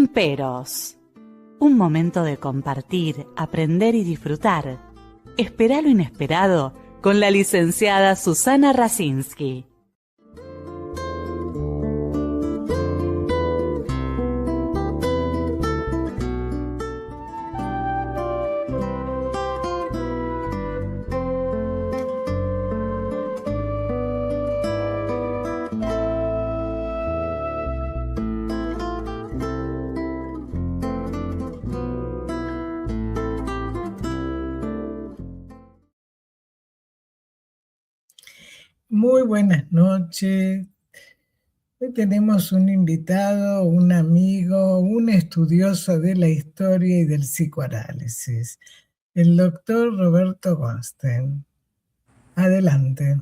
Sin peros. Un momento de compartir, aprender y disfrutar. Espera lo inesperado con la licenciada Susana Rasinski. Muy buenas noches. Hoy tenemos un invitado, un amigo, un estudioso de la historia y del psicoanálisis, el doctor Roberto Goldstein. Adelante.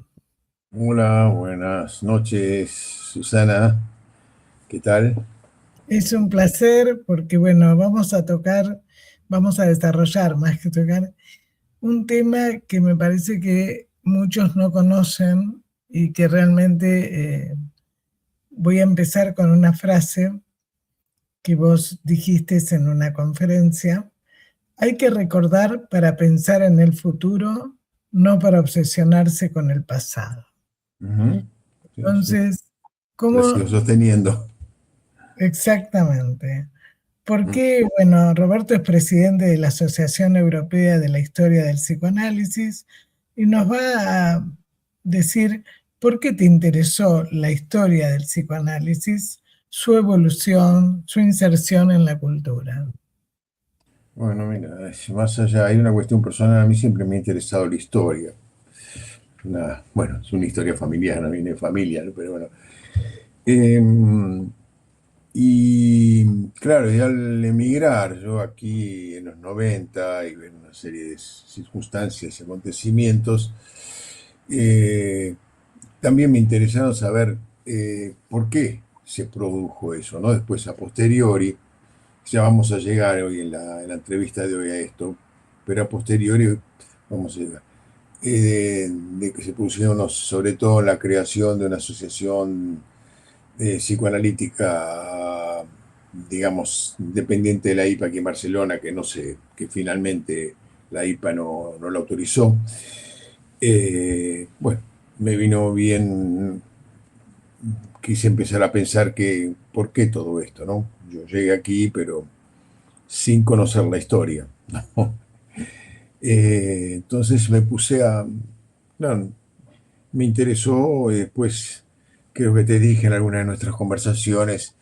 Hola, buenas noches, Susana. ¿Qué tal? Es un placer porque, vamos a desarrollar más que tocar, un tema que me parece que muchos no conocen y que realmente voy a empezar con una frase que vos dijiste en una conferencia. Hay que recordar para pensar en el futuro, no para obsesionarse con el pasado. Sí, Entonces, ¿cómo? Lo sigo sosteniendo. Exactamente. Porque, Roberto es presidente de la Asociación Europea de la Historia del Psicoanálisis y nos va a decir por qué te interesó la historia del psicoanálisis, su evolución, su inserción en la cultura. Bueno, mira, más allá, hay una cuestión personal, a mí siempre me ha interesado la historia. Es una historia familiar, no viene de familia, ¿no? Pero bueno. Y claro, y al emigrar, yo aquí en los 90 y ver una serie de circunstancias y acontecimientos, también me interesaron saber por qué se produjo eso, ¿no? Después, a posteriori, ya vamos a llegar hoy en la entrevista de hoy a esto, pero a posteriori vamos a llegar. De que se pusieron, sobre todo, la creación de una asociación psicoanalítica, digamos, dependiente de la IPA aquí en Barcelona, que no sé, que finalmente la IPA no la autorizó. Me vino bien, quise empezar a pensar que, ¿por qué todo esto, no? Yo llegué aquí, pero sin conocer la historia, ¿no? Entonces me puse me interesó, después creo que te dije en alguna de nuestras conversaciones,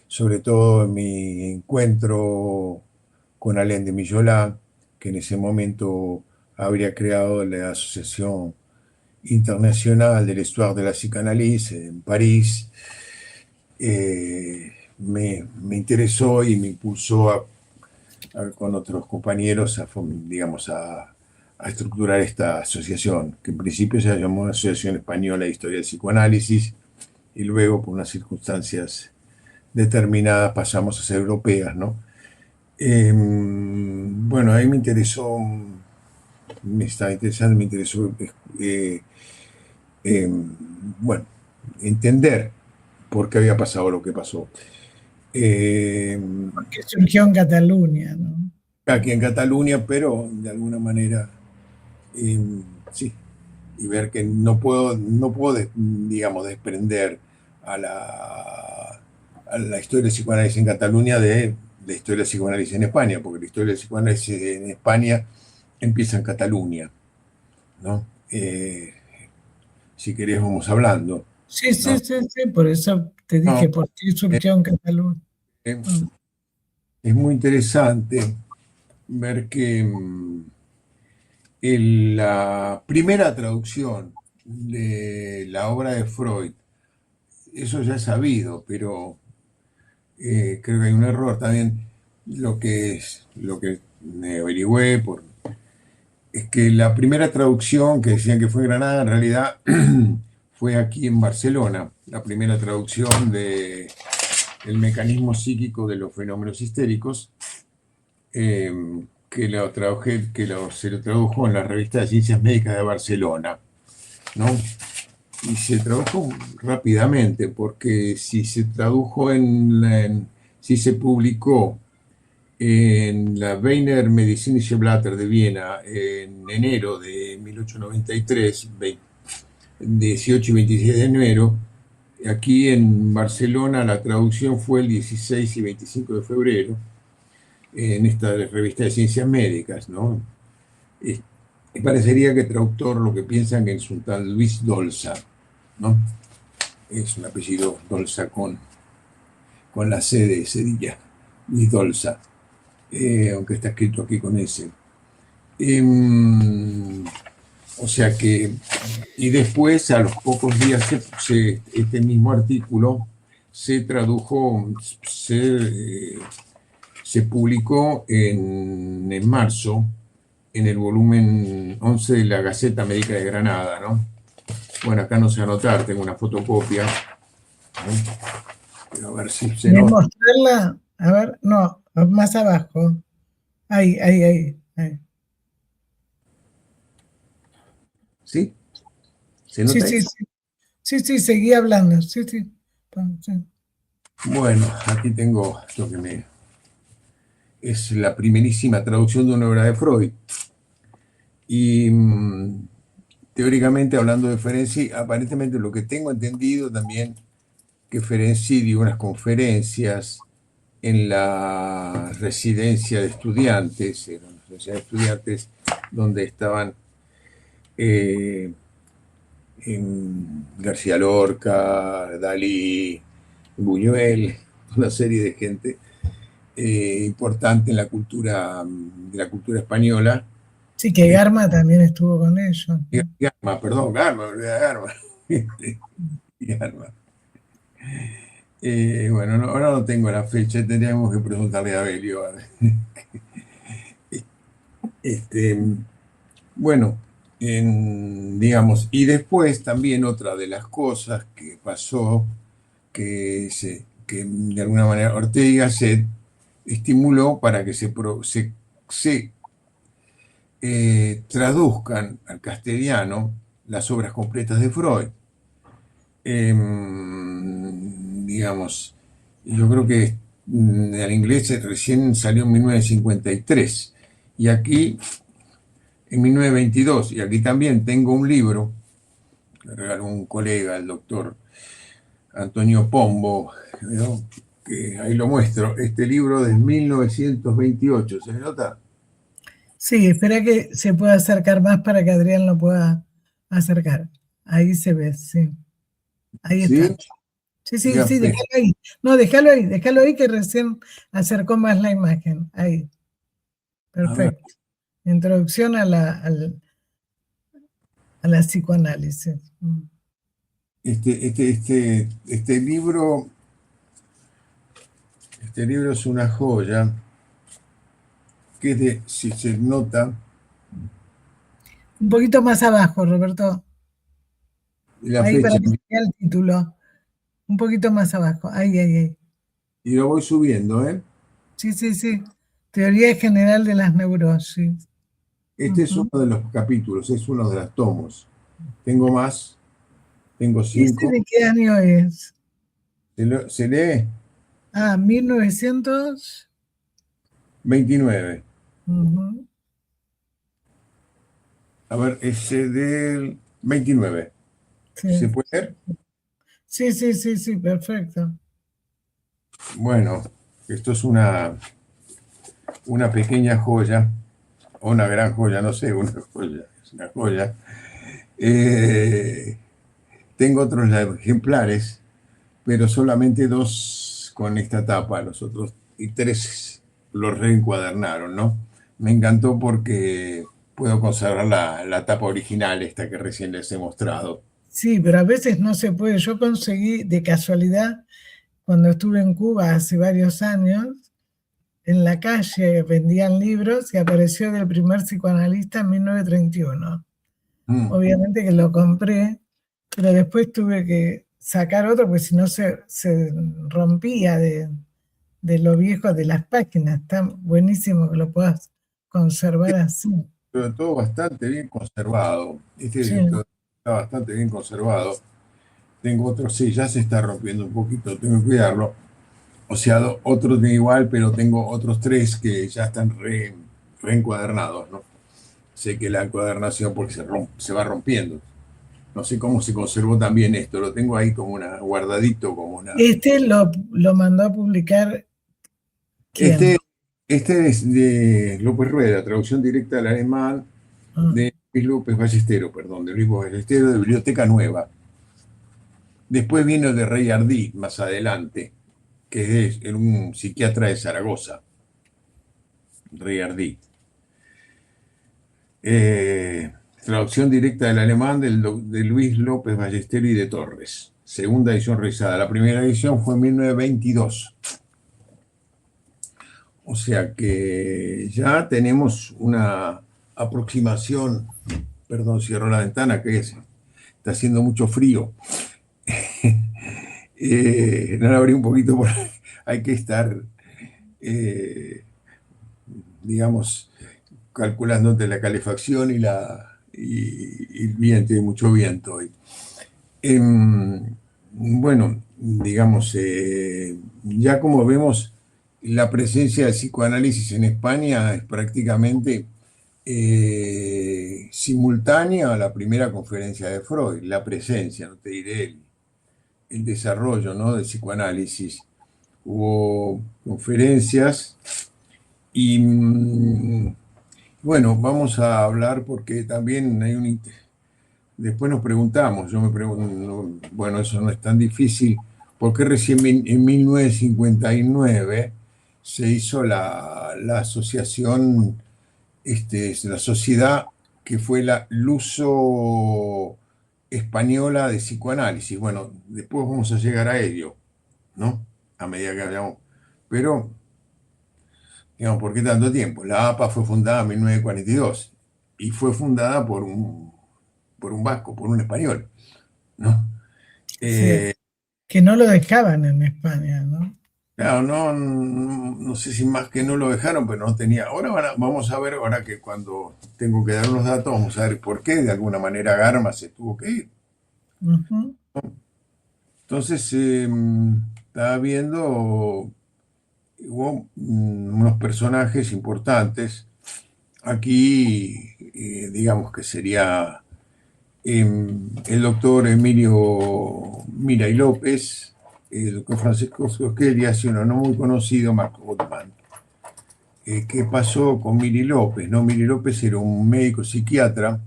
sobre todo en mi encuentro con Alain de Millola, que en ese momento habría creado la Asociación Internacional de l'Histoire de la Psychanalyse en París. Me interesó y me impulsó con otros compañeros a estructurar esta asociación, que en principio se llamó Asociación Española de Historia del Psicoanálisis, y luego, por unas circunstancias determinadas, pasamos a ser europeas, ¿no? Ahí me interesó, me estaba interesando, me interesó, entender por qué había pasado lo que pasó. Porque surgió en Cataluña, ¿no? Aquí en Cataluña, pero de alguna manera, sí, y ver que no puedo digamos, desprender a la historia del psicoanálisis en Cataluña de la historia del psicoanálisis en España, porque la historia del psicoanálisis en España empieza en Cataluña, ¿no? Si querés vamos hablando. Sí, por eso te dije, ¿por qué surgió en Cataluña? Es muy interesante ver que la primera traducción de la obra de Freud, eso ya es sabido, pero creo que hay un error también. Lo que me averigüé es que la primera traducción que decían que fue en Granada, en realidad fue aquí en Barcelona, la primera traducción de El mecanismo psíquico de los fenómenos histéricos, se lo tradujo en la revista de Ciencias Médicas de Barcelona, ¿no? Y se tradujo rápidamente, porque si se tradujo sí se publicó en la Wiener Medizinische Blatter de Viena en enero de 1893, 18 y 26 de enero. Aquí en Barcelona la traducción fue el 16 y 25 de febrero en esta revista de ciencias médicas, ¿no? Y parecería que traductor lo que piensan que es un tal Luis Dolza, ¿no? Es un apellido Dolza con la C de Sevilla, Luis Dolza, aunque está escrito aquí con S. O sea que, y después, a los pocos días, este mismo artículo se tradujo, se publicó en marzo en el volumen 11 de la Gaceta Médica de Granada, ¿no? Bueno, acá no sé anotar, tengo una fotocopia. Pero a ver si se ¿Querés nota. mostrarla? A ver, no, más abajo. Ahí. ¿Sí? ¿Se Sí, nota sí, eso? sí. Sí, seguí hablando. Sí. Bueno, aquí tengo lo que es la primerísima traducción de una obra de Freud. Y teóricamente, hablando de Ferenczi, aparentemente lo que tengo entendido también, que Ferenczi dio unas conferencias en la residencia de estudiantes, era una residencia de estudiantes donde estaban García Lorca, Dalí, Buñuel, una serie de gente importante en la cultura, de la cultura española. Sí, que Garma también estuvo con ellos. Garma, perdón, Garma, me olvidé de Garma. Garma. Bueno, ahora no tengo la fecha, tendríamos que preguntarle a Belio. Bueno, digamos, y después también otra de las cosas que pasó, que de alguna manera Ortega se estimuló para que se traduzcan al castellano las obras completas de Freud. Digamos, yo creo que el inglés recién salió en 1953 y aquí en 1922, y aquí también tengo un libro que me regaló un colega, el doctor Antonio Pombo, ¿no? Que ahí lo muestro, este libro de 1928, ¿se nota? Sí, espera que se pueda acercar más para que Adrián lo pueda acercar. Ahí se ve, sí. Ahí está. ¿Sí? Sí, Dígame. déjalo ahí. No, déjalo ahí que recién acercó más la imagen. Ahí. A ver, Perfecto. Introducción a la psicoanálisis. este libro es una joya, que es de, si se nota, Un poquito más abajo, Roberto. la Ahí para fecha, que se vea el título. Un poquito más abajo. Ahí. y lo voy subiendo, ¿eh? Sí. Teoría general de las neurosis. Este es uno Ujú. de los capítulos, es uno de los tomos. Tengo más, tengo ¿Y este 5. de qué año es? ¿Se lee? 1900. 29. Ujú. A ver, ese del 29. ¿Se Sí. puede leer? Sí, perfecto. Bueno, esto es una pequeña joya, o una gran joya, no sé, una joya, es una joya. Eh, Tengo otros ejemplares, pero solamente 2 con esta tapa, los otros y 3 los reencuadernaron, ¿no? Me encantó porque puedo conservar la tapa original, esta que recién les he mostrado. Sí, pero a veces no se puede. Yo conseguí de casualidad, cuando estuve en Cuba hace varios años, en la calle vendían libros y apareció del primer psicoanalista en 1931. Mm. Obviamente que lo compré, pero después tuve que sacar otro, porque si no se rompía de lo viejo de las páginas. Está buenísimo que lo puedas conservar así. Sobre todo bastante bien conservado. Este Sí. ejemplo está bastante bien conservado. Tengo otro, sí, ya se está rompiendo un poquito, tengo que cuidarlo. O sea, otros de igual, pero tengo otros tres que ya están reencuadernados, ¿no? Sé que la encuadernación, porque se va rompiendo. No sé cómo se conservó también esto, lo tengo ahí como una, guardadito, como una... Este lo mandó a publicar ¿quién? Este, este es de López Rueda, traducción directa al alemán Ah, de Luis López Ballestero, perdón, de Luis Ballestero, de Biblioteca Nueva. Después vino de Rey Ardit, más adelante, que es un psiquiatra de Zaragoza, Rey Ardit. Traducción directa del alemán de Luis López Ballestero y de Torres. Segunda edición realizada. La primera edición fue en 1922. O sea que ya tenemos una aproximación. Perdón, cierro la ventana, que está haciendo mucho frío. No la abrí un poquito, porque hay que estar, eh, digamos, calculando entre la calefacción y el viento, y mucho viento hoy. Bueno, digamos, ya como vemos, la presencia del psicoanálisis en España es prácticamente simultánea a la primera conferencia de Freud, la presencia, no te diré el desarrollo, ¿no?, del psicoanálisis. Hubo conferencias y bueno, vamos a hablar porque también hay un... Después nos preguntamos, yo me pregunto, bueno, eso no es tan difícil, ¿por qué recién en 1959 se hizo la asociación, la sociedad que fue la Luso Española de Psicoanálisis? Bueno, después vamos a llegar a ello, ¿no? A medida que hablamos. Pero, digamos, ¿por qué tanto tiempo? La APA fue fundada en 1942 y fue fundada por un vasco, por un español, ¿no? sí, que no lo dejaban en España, ¿no? Claro, no sé si más que no lo dejaron, pero no tenía. Ahora vamos a ver, ahora que cuando tengo que dar los datos, vamos a ver por qué de alguna manera Garma se tuvo que ir. Ujú. Entonces, estaba viendo, hubo unos personajes importantes. Aquí, digamos que sería el doctor Emilio Miray López, el doctor Francisco Sosquelias y uno no muy conocido, Marco Gottman. ¿Qué pasó con Miri López? ¿No? Miri López era un médico psiquiatra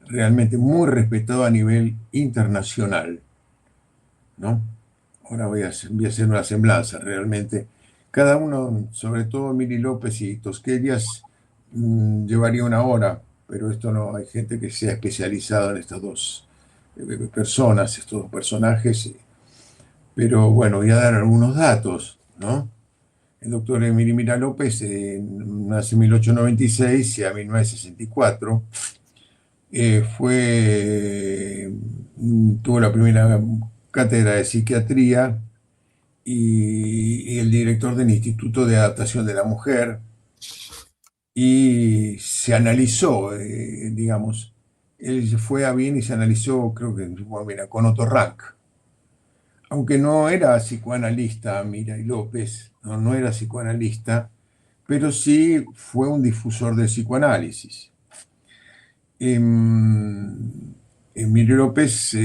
realmente muy respetado a nivel internacional, ¿no? Ahora voy a hacer una semblanza, realmente. Cada uno, sobre todo Miri López y Tosquelias, llevaría una hora, pero esto no, hay gente que se ha especializado en estas dos personas, estos dos personajes. Pero bueno, voy a dar algunos datos, ¿no? El doctor Emilio Mira López nace en 1896 y a 1964. Tuvo la primera cátedra de psiquiatría y el director del Instituto de Adaptación de la Mujer, y se analizó, digamos, él fue a bien y se analizó, creo que bueno, mira, con Otto Rank, aunque no era psicoanalista, Miray López, no era psicoanalista, pero sí fue un difusor del psicoanálisis. Emilio López,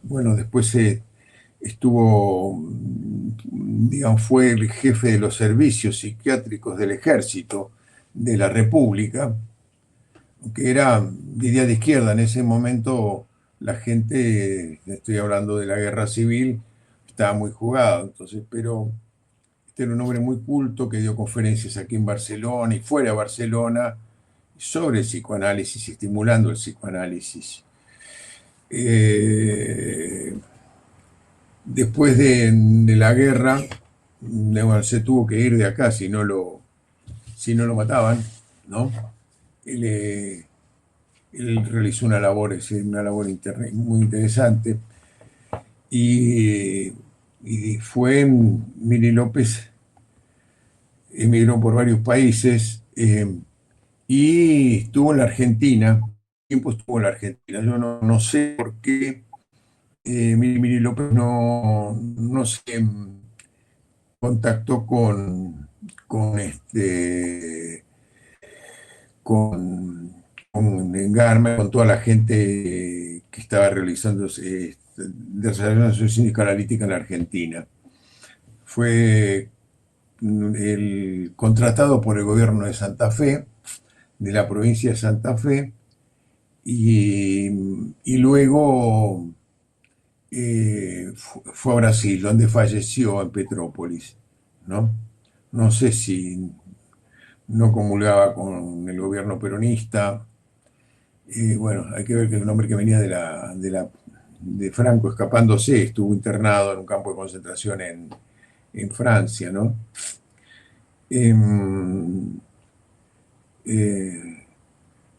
bueno, después estuvo, digamos, fue el jefe de los servicios psiquiátricos del Ejército de la República, que era, diría, de izquierda. En ese momento la gente, estoy hablando de la guerra civil, estaba muy jugado, entonces, pero este era un hombre muy culto que dio conferencias aquí en Barcelona y fuera de Barcelona sobre el psicoanálisis, estimulando el psicoanálisis. Eh, Después de la guerra, bueno, se tuvo que ir de acá si no lo mataban, ¿no? Él, él realizó una labor, una labor muy interesante y, y fue, Miri López emigró por varios países y estuvo en la Argentina. Tiempo estuvo en la Argentina. Yo no sé por qué Miri López no se contactó con Garma, con toda la gente que estaba desarrollando su ciencia analítica en la Argentina. Fue contratado por el gobierno de Santa Fe, de la provincia de Santa Fe, y luego fue a Brasil, donde falleció en Petrópolis, ¿no? No sé si no comulgaba con el gobierno peronista. Bueno, hay que ver que es un hombre que venía de Franco escapándose, estuvo internado en un campo de concentración en Francia, ¿no?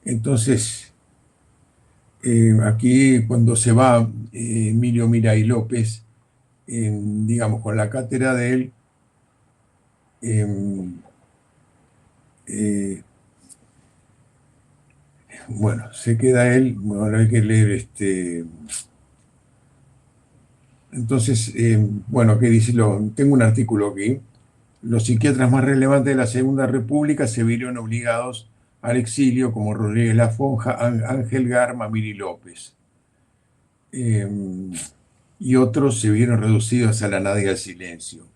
Entonces, aquí cuando se va Emilio Miray López, digamos, con la cátedra de él, bueno, se queda él, bueno, ahora hay que leer entonces, bueno, ¿qué dice? Tengo un artículo aquí. Los psiquiatras más relevantes de la Segunda República se vieron obligados al exilio, como Rodríguez Lafonja, Ángel Garma, Miri López. Y otros se vieron reducidos a la nada y al silencio.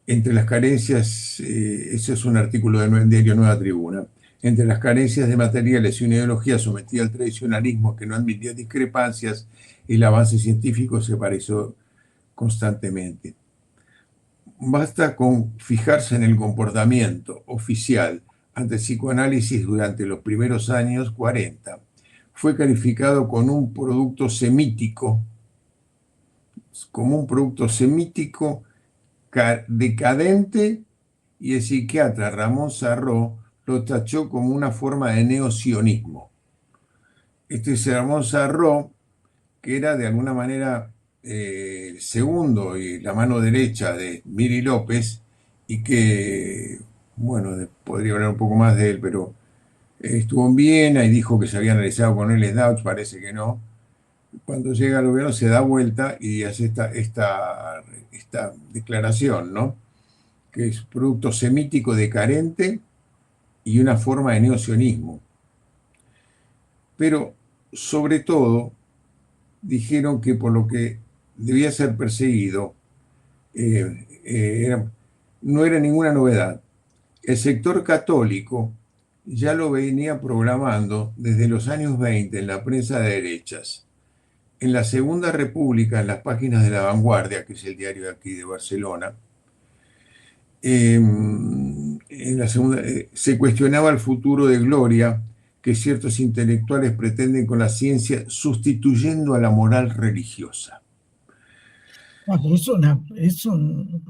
Entre las carencias, ese es un artículo del diario Nueva Tribuna, entre las carencias de materiales y una ideología sometida al tradicionalismo que no admitía discrepancias, el avance científico se pareció constantemente. Basta con fijarse en el comportamiento oficial ante el psicoanálisis durante los primeros años 40. Fue calificado como un producto semítico, decadente, y el psiquiatra Ramón Sarró lo tachó como una forma de neosionismo. Ramón Sarró, que era de alguna manera el segundo y la mano derecha de Miri López, y que, bueno, podría hablar un poco más de él, pero estuvo en Viena y dijo que se había analizado con él Deutsch, parece que no. Cuando llega al gobierno se da vuelta y hace esta declaración, ¿no? Que es producto semítico decadente y una forma de neosionismo. Pero, sobre todo, dijeron que por lo que debía ser perseguido no era ninguna novedad. El sector católico ya lo venía programando desde los años 20 en la prensa de derechas. En la Segunda República, en las páginas de La Vanguardia, que es el diario de aquí de Barcelona, se cuestionaba el futuro de Gloria que ciertos intelectuales pretenden con la ciencia, sustituyendo a la moral religiosa. Es un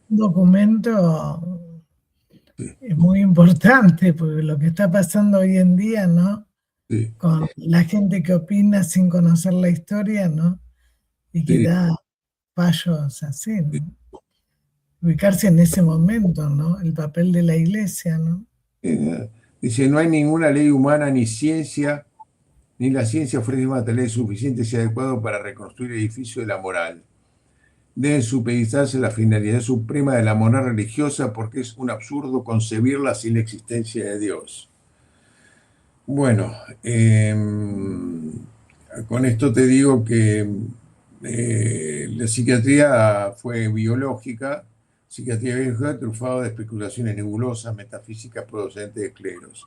documento muy importante, porque lo que está pasando hoy en día, ¿no? Sí. Con la gente que opina sin conocer la historia, ¿no? Y que da fallos así, ¿no? Ubicarse en ese momento, ¿no? El papel de la iglesia, ¿no? Dice, no hay ninguna ley humana ni ciencia, ni la ciencia ofrece materiales suficientes y adecuados para reconstruir el edificio de la moral. Deben supeditarse la finalidad suprema de la moral religiosa porque es un absurdo concebirla sin la existencia de Dios. Bueno, con esto te digo que la psiquiatría fue biológica, trufada de especulaciones nebulosas, metafísicas procedentes de cleros.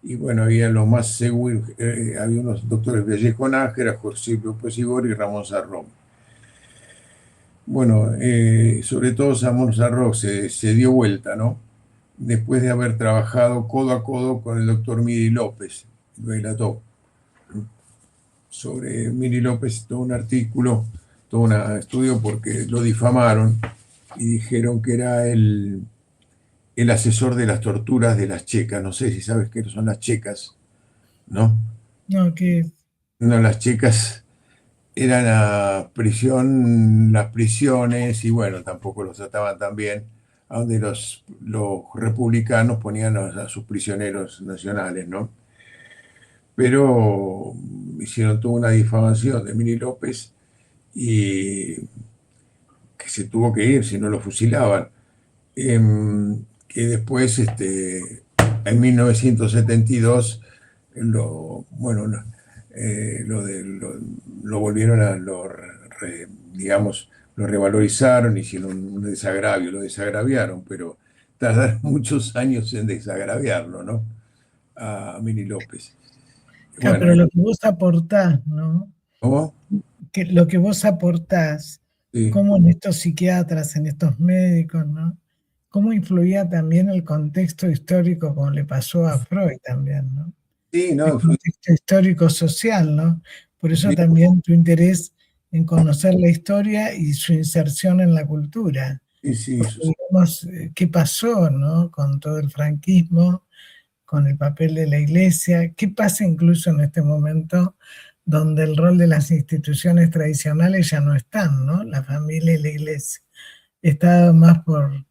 Y bueno, había los más seguros, había unos doctores Vallejo Nájera, José López Ibor y Ramón Sarró. Bueno, sobre todo Ramón Sarró se dio vuelta, ¿no? Después de haber trabajado codo a codo con el doctor Miri López, lo relató. Sobre Miri López, todo un artículo, todo un estudio porque lo difamaron y dijeron que era el asesor de las torturas de las checas. No sé si sabes qué son las checas, ¿no? No, ¿qué? No, las checas eran las prisiones, y bueno, tampoco los trataban tan bien, a donde los republicanos ponían a sus prisioneros nacionales, ¿no? Pero hicieron toda una difamación de Miri López y que se tuvo que ir si no lo fusilaban. Que después, en 1972, bueno, lo volvieron a, digamos, lo revalorizaron, hicieron un desagravio, lo desagraviaron, pero tardaron muchos años en desagraviarlo, ¿no? A Mini López. Claro, Bueno, pero lo que vos aportás, ¿no? ¿cómo? Que lo que vos aportás, Sí, cómo en estos psiquiatras, en estos médicos, ¿no? Cómo influía también el contexto histórico, como le pasó a Freud también, ¿no? sí, El no, contexto histórico social, ¿no? Por eso influyó, también tu interés en conocer la historia y su inserción en la cultura. sí, sí, Porque, digamos, ¿qué pasó, no? Con todo el franquismo, con el papel de la iglesia, qué pasa incluso en este momento donde el rol de las instituciones tradicionales ya no están, ¿no? La familia y la iglesia. Está más por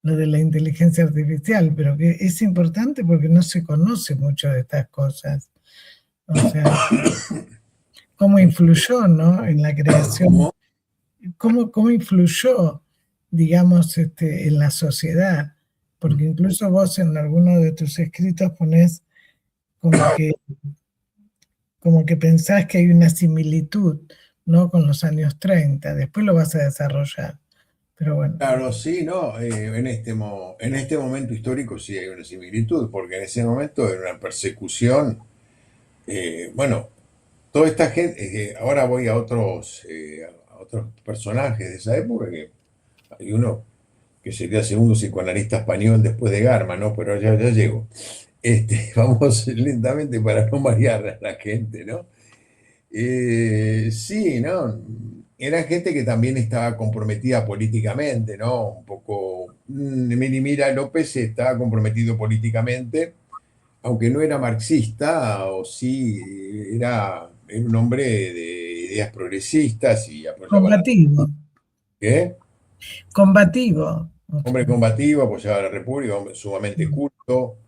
lo de la inteligencia artificial, pero que es importante porque no se conoce mucho de estas cosas. O sea, cómo influyó, ¿no? En la creación, ¿cómo? cómo influyó, digamos, en la sociedad. Porque incluso vos en alguno de tus escritos ponés como que como que pensás que hay una similitud, ¿no? Con los años 30. Después lo vas a desarrollar, pero bueno. Claro, sí, ¿no? En este momento histórico sí hay una similitud, porque en ese momento era una persecución. Bueno, toda esta gente, ahora voy a otros personajes de esa época, que hay uno que sería el segundo psicoanalista español después de Garma, ¿no? Pero ya llego. Vamos lentamente para no marear a la gente, ¿no? Sí, ¿no? Era gente que también estaba comprometida políticamente, ¿no? Un poco. Mira, López estaba comprometido políticamente, aunque no era marxista, o sí, era un hombre de ideas progresistas y apoyaba la. Combativo, ¿Qué? combativo. O Hombre sea, combativo, apoyaba a la República, hombre sumamente culto,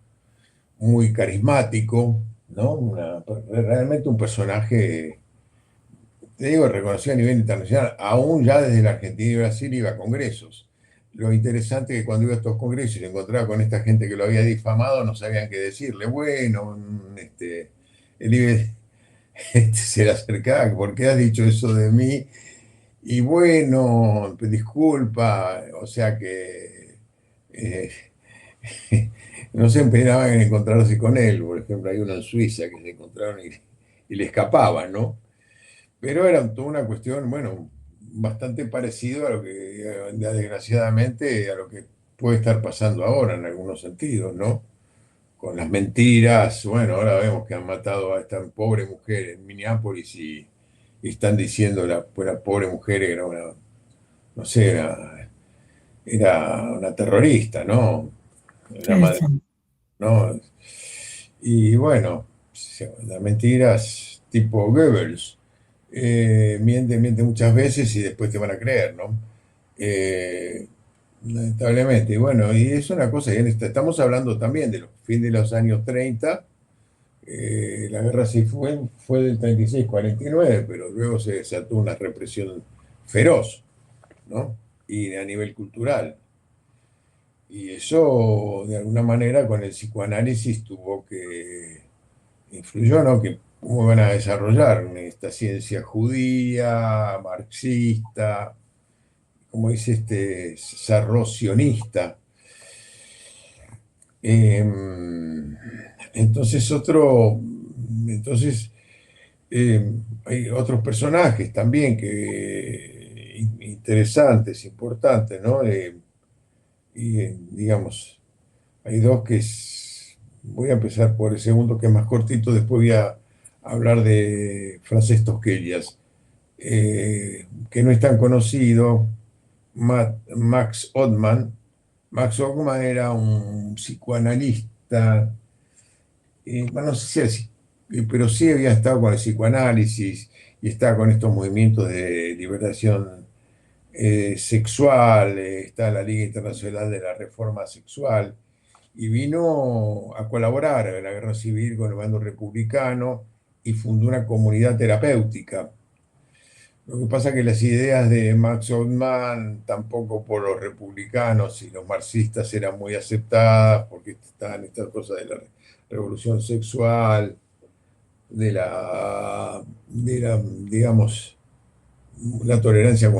muy carismático, ¿no? Realmente un personaje, te digo, reconocido a nivel internacional, aún ya desde la Argentina y Brasil iba a congresos. Lo interesante es que cuando iba a estos congresos y se encontraba con esta gente que lo había difamado, no sabían qué decirle. Bueno, el IBE se le acercaba, ¿por qué has dicho eso de mí? Y bueno, disculpa, o sea que eh, no se esperaban en encontrarse con él. Por ejemplo, hay uno en Suiza que se encontraron y le escapaban, ¿no? Pero era toda una cuestión, bueno, bastante parecido a lo que, desgraciadamente, a lo que puede estar pasando ahora en algunos sentidos, ¿no? Con las mentiras, bueno, ahora vemos que han matado a esta pobre mujer en Minneapolis y están diciendo la pobre mujer era una, no sé, era una terrorista, ¿no? Una sí, madre, sí. ¿no? Y bueno, las mentiras tipo Goebbels. Miente muchas veces y después te van a creer, ¿no? Eh, Lamentablemente. Y bueno, y es una cosa, estamos hablando también de los fines de los años 30. La guerra sí fue del 36-49, pero luego se desató una represión feroz, ¿no? Y a nivel cultural. Y eso, de alguna manera, con el psicoanálisis tuvo que influyó, ¿no? Que cómo van a desarrollar esta ciencia judía, marxista, como dice sarrocionista. Eh, entonces entonces hay otros personajes también que interesantes, importantes, ¿no? Digamos, hay dos voy a empezar por el segundo que es más cortito, después voy a hablar de Francesc Tosquellas, que no es tan conocido, Max Ottman. Max Ottman era un psicoanalista, bueno, no sé si pero sí había estado con el psicoanálisis y estaba con estos movimientos de liberación sexual, está la Liga Internacional de la Reforma Sexual, y vino a colaborar en la guerra civil con el bando republicano y fundó una comunidad terapéutica. Lo que pasa es que las ideas de Max Altman tampoco por los republicanos y los marxistas eran muy aceptadas porque estaban estas cosas de la revolución sexual, digamos, la tolerancia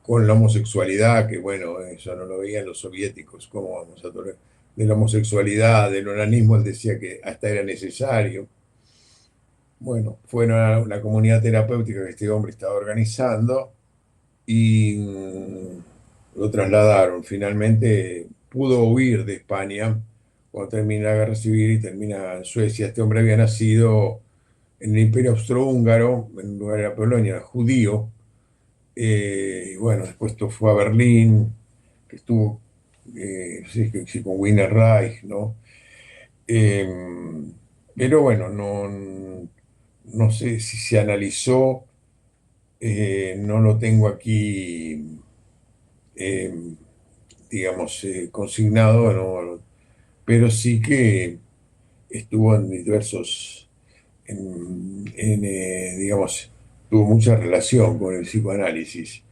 con la homosexualidad, que bueno, eso no lo veían los soviéticos, cómo vamos a tolerar, de la homosexualidad, del onanismo, él decía que hasta era necesario. Bueno, fue una comunidad terapéutica que este hombre estaba organizando y lo trasladaron. Finalmente pudo huir de España cuando termina la guerra civil y termina en Suecia. Este hombre había nacido en el Imperio Austrohúngaro, en lugar de la Polonia, era judío. Bueno, después fue a Berlín, que estuvo sí, sí, con Wiener Reich, ¿no? Eh, pero bueno, no sé si se analizó, no lo tengo aquí, eh, digamos, consignado, ¿no? Pero sí que estuvo en diversos, digamos, tuvo mucha relación con el psicoanálisis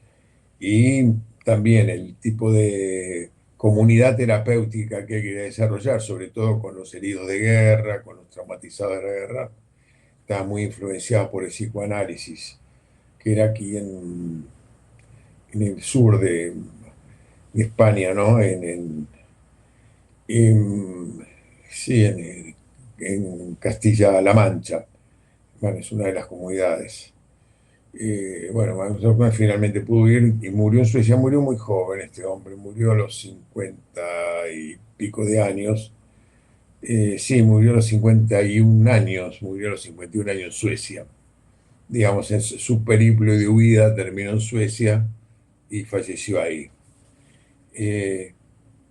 y también el tipo de comunidad terapéutica que hay que desarrollar, sobre todo con los heridos de guerra, con los traumatizados de la guerra, está muy influenciado por el psicoanálisis, que era aquí en el sur de España, ¿no? En- sí, en Castilla-La Mancha. Bueno, es una de las comunidades. Bueno, Max finalmente pudo ir y murió en Suecia. Murió muy joven este hombre, murió a los 50 y pico de años. Sí, murió a los 51 años, murió a los 51 años en Suecia. Digamos, en su periplo de huida terminó en Suecia y falleció ahí. Eh,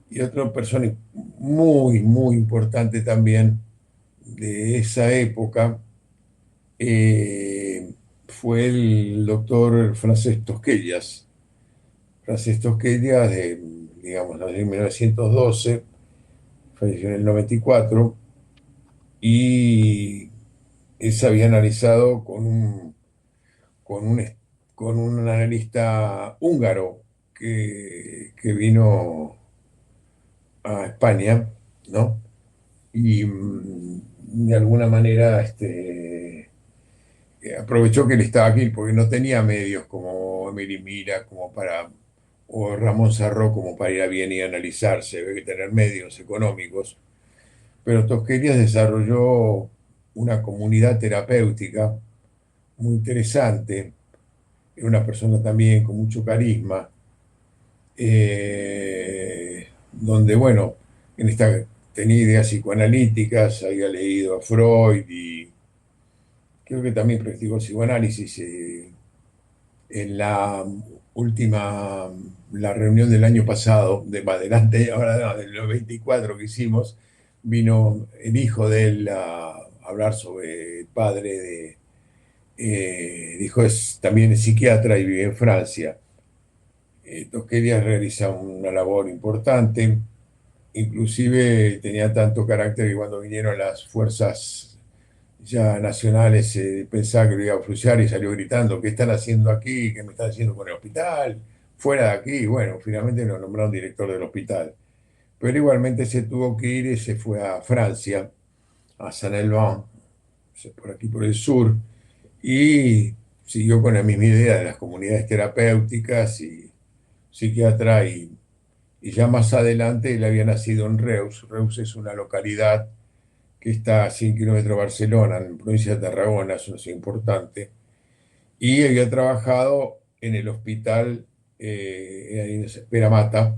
y otra persona muy, muy importante también de esa época fue el doctor Francesc Tosquellas. Francesc Tosquellas, digamos, nació en 1912, falleció en el 94, y él se había analizado con un, con un analista húngaro que vino a España, ¿no? Y de alguna manera aprovechó que él estaba aquí porque no tenía medios como Emily Mira, o Ramón Sarró como para ir a Viena y analizarse, debe que tener medios económicos. Pero Tosquelias desarrolló una comunidad terapéutica muy interesante, era una persona también con mucho carisma, donde, bueno, tenía ideas psicoanalíticas, había leído a Freud y creo que también practicó psicoanálisis. En la reunión del año pasado, de más adelante, ahora no, de los 24 que hicimos, vino el hijo de él a hablar sobre el padre el hijo también es psiquiatra y vive en Francia. Tosquelias realiza una labor importante, inclusive tenía tanto carácter que cuando vinieron las fuerzas ya nacionales pensaba que lo iba a fruciar y salió gritando: ¿qué están haciendo aquí? ¿Qué me están haciendo con el hospital? Fuera de aquí. Bueno, finalmente lo nombraron director del hospital. Pero igualmente se tuvo que ir y se fue a Francia, a Saint-Elvant, por aquí por el sur, y siguió con la misma idea de las comunidades terapéuticas y psiquiatra, y ya más adelante él había nacido en Reus. Reus es una localidad que está a 100 kilómetros de Barcelona, en la provincia de Tarragona, es una ciudad importante, y había trabajado en el hospital ahí en Peramata,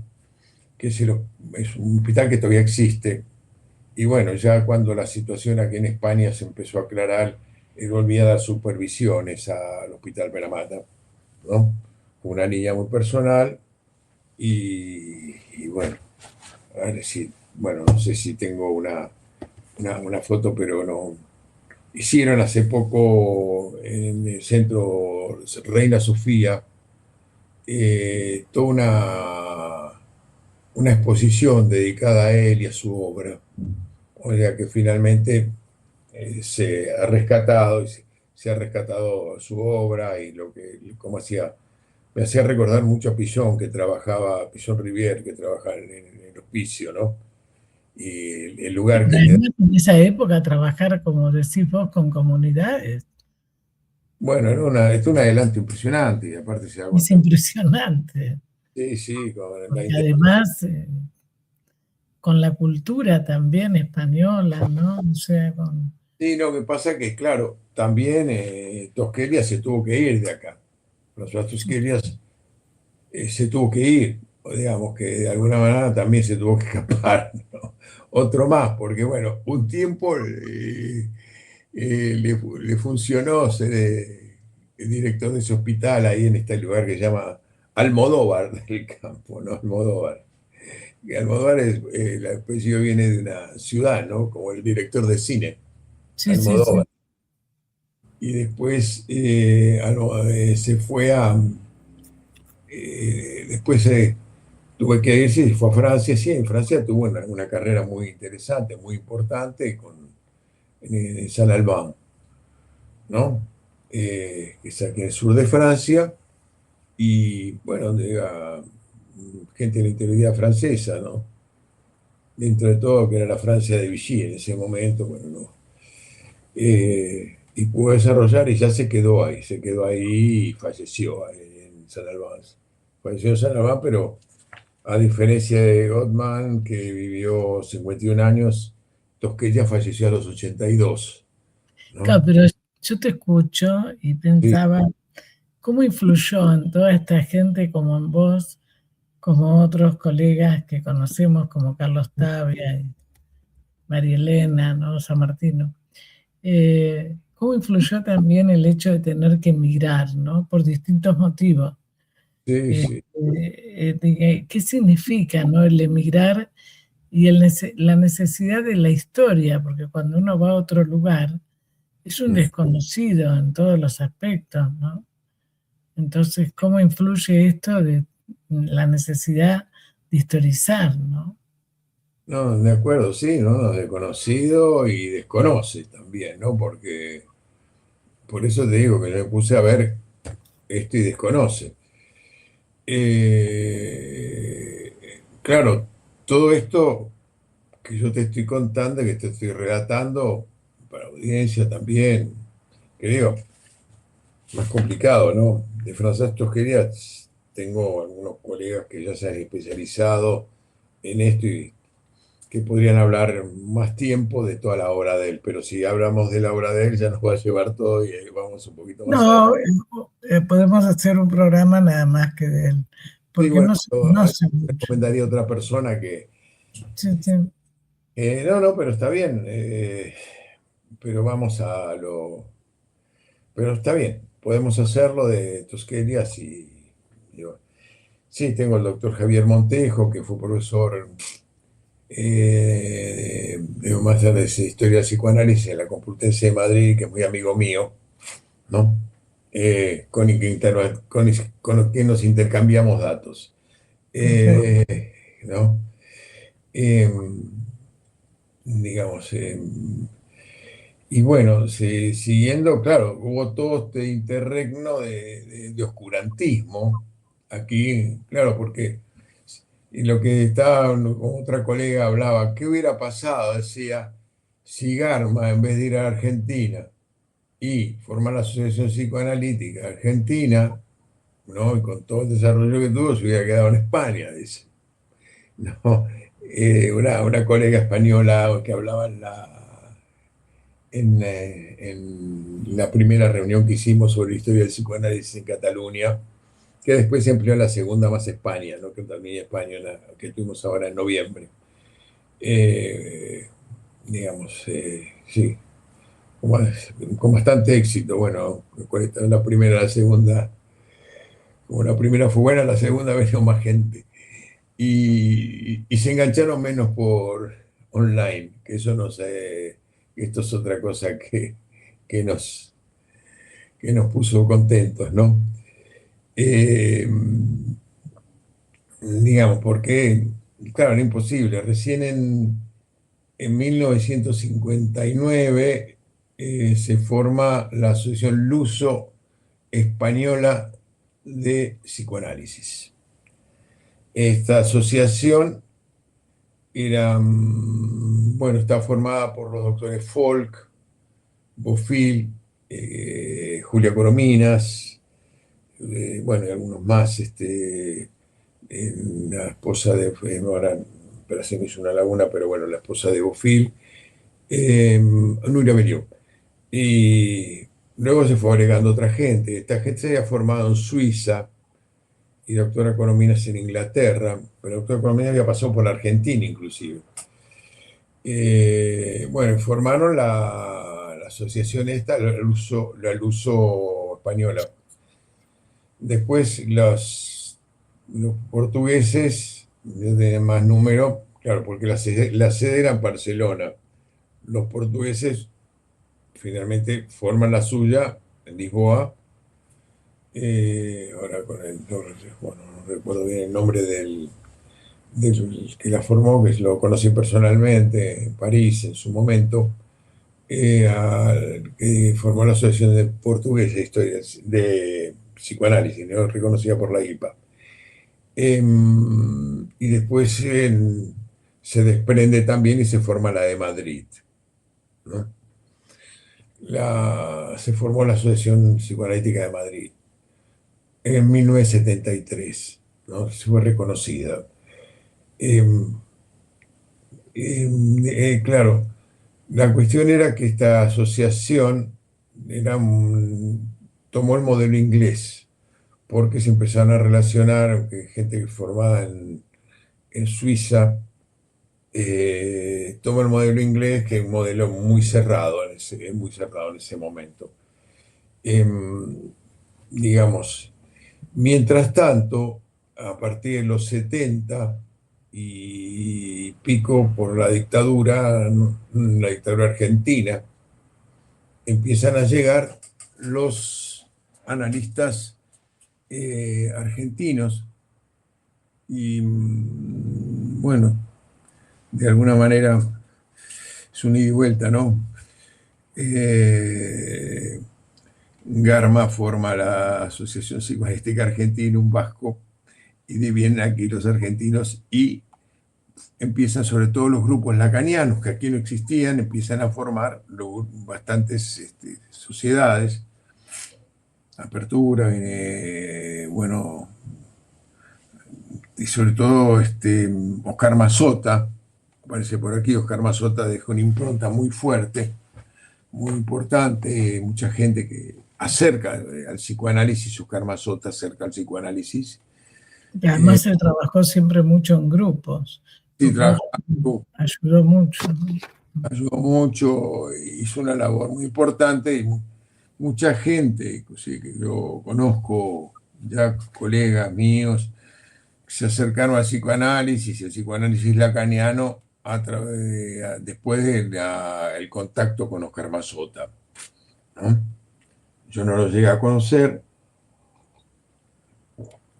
que es un hospital que todavía existe. Y bueno, ya cuando la situación aquí en España se empezó a aclarar, él volvía a dar supervisiones al hospital Peramata, ¿no? Una niña muy personal y bueno, a ver si, bueno, no sé si tengo una foto, pero no. Hicieron hace poco en el centro Reina Sofía toda una exposición dedicada a él y a su obra. O sea que finalmente se ha rescatado y se ha rescatado su obra y cómo hacía, me hacía recordar mucho a Pillon, Pillon Rivière, que trabajaba en el hospicio, ¿no? Y el Y lugar que te... además, en esa época, trabajar, como decís vos, con comunidades Bueno, es un adelanto impresionante y aparte se da es cuenta. impresionante, Sí, sí, con la porque además con la cultura también española, ¿no? O sea, con... Sí, lo que pasa que, claro, también Tosquelia se tuvo que ir de acá. François Tosquelia se tuvo que ir, o digamos que de alguna manera también se tuvo que escapar, ¿no? Otro más, porque bueno, un tiempo le funcionó ser el director de ese hospital ahí en este lugar que se llama Almodóvar del Campo, ¿no? Almodóvar. Y Almodóvar el apellido viene de una ciudad, ¿no? Como el director de cine, Sí, sí, Almodóvar. sí. Y después se fue después tuve que irse y fue a Francia. Sí, en Francia tuvo una carrera muy interesante, muy importante en Saint-Albin, ¿no? Que es aquí en el sur de Francia y, bueno, donde iba gente de la interioridad francesa, ¿no? Dentro de todo, que era la Francia de Vichy en ese momento, bueno, no. Y pudo desarrollar y ya se quedó ahí y falleció ahí en Saint-Albin. Falleció en Saint-Albin, pero a diferencia de Gottman, que vivió 51 años, Tosquella falleció a los 82, Claro, ¿no? pero yo te escucho y Sí, pensaba, ¿cómo influyó en toda esta gente como en vos, como otros colegas que conocemos como Carlos Tavia y María Elena, ¿no? San Martino? ¿Cómo influyó también el hecho de tener que emigrar, ¿no? Por distintos motivos. sí, sí. ¿Qué significa, ¿no? El emigrar y la necesidad de la historia? Porque cuando uno va a otro lugar, es un desconocido en todos los aspectos, ¿no? Entonces, ¿cómo influye esto de la necesidad de historizar, ¿no? No, de acuerdo, sí, ¿no? Desconocido y desconoce también, ¿no? Porque por eso te digo que yo me puse a ver esto y desconoce. Claro, todo esto que yo te estoy contando, que te estoy relatando, para audiencia también, que digo, más complicado, ¿no? De François Tosqueria tengo algunos colegas que ya se han especializado en esto y que podrían hablar más tiempo de toda la obra de él, pero si hablamos de la obra de él ya nos va a llevar todo y vamos un poquito más No, adelante. podemos hacer un programa nada más que de él, Sí, porque bueno, no se yo conoce mucho. recomendaría a otra persona que... Sí, sí. no, no, pero está bien, pero vamos Pero está bien, podemos hacerlo de Tosquelias y sí, tengo el doctor Javier Montejo, que fue profesor de un máster de Historia de Psicoanálisis en la Complutense de Madrid, que es muy amigo mío, ¿no? Con quien nos intercambiamos datos, Perfecto. eh, ¿no? Eh, digamos, y bueno, siguiendo, claro, hubo todo este interregno de oscurantismo aquí, claro, porque y lo que estaba, otra colega hablaba, ¿qué hubiera pasado? Decía, si Garma, en vez de ir a Argentina y formar la Asociación Psicoanalítica Argentina, ¿no? Y con todo el desarrollo que tuvo, se hubiera quedado en España, dice. No, una colega española que hablaba en la primera reunión que hicimos sobre la historia del psicoanálisis en Cataluña, que después se amplió a la segunda más España, ¿no? Que también España, que tuvimos ahora en noviembre. Eh, digamos, sí, con bastante éxito. Bueno, con la primera, la segunda, como la primera fue buena, la segunda vino más gente. Y se engancharon menos por online, que eso no sé, esto es otra cosa que nos, que nos puso contentos, ¿no? Eh, digamos, porque, claro, era imposible. Recién en 1959 se forma la Asociación Luso-Española de Psicoanálisis. Esta asociación está formada por los doctores Folk, Bofill, Julia Corominas, y algunos más, la esposa de, ahora se me hizo una laguna, pero bueno, la esposa de Bofill, Nuria Melió. Y luego se fue agregando otra gente. Esta gente se había formado en Suiza y doctora Corominas en Inglaterra, pero doctora Corominas había pasado por la Argentina inclusive. Formaron la asociación esta, la Luso Española. Después los portugueses, de más número, claro, porque la sede era en Barcelona. Los portugueses finalmente forman la suya en Lisboa. Ahora no recuerdo bien el nombre del que la formó, que lo conocí personalmente en París en su momento, que formó la Asociación de Portuguesa de Historias de Psicoanálisis, ¿no? Reconocida por la IPA. Y después se desprende también y se forma la de Madrid, ¿no? Se formó la Asociación Psicoanalítica de Madrid en 1973, ¿no? Se fue reconocida. Claro, la cuestión era que esta asociación tomó el modelo inglés, porque se empezaron a relacionar gente formada en Suiza, tomó el modelo inglés, que es un modelo muy cerrado en ese momento. Digamos, mientras tanto, a partir de los 70 y pico por la dictadura argentina, empiezan a llegar los analistas argentinos y de alguna manera es un ida y vuelta, ¿no? Garma forma la Asociación Psicoanalítica Argentina, un vasco, y vienen aquí los argentinos y empiezan, sobre todo los grupos lacanianos, que aquí no existían, empiezan a formar bastantes sociedades. Apertura, y sobre todo Oscar Mazota, aparece por aquí. Oscar Mazota dejó una impronta muy fuerte, muy importante, mucha gente que acerca al psicoanálisis. Oscar Mazota acerca al psicoanálisis. Y además él trabajó siempre mucho en grupos. Sí, ayudó mucho, ¿no? Ayudó mucho, hizo una labor muy importante, y mucha gente, inclusive que yo conozco, ya colegas míos, se acercaron al psicoanálisis y al psicoanálisis lacaniano después del contacto con Oscar Mazota, ¿no? Yo no lo llegué a conocer.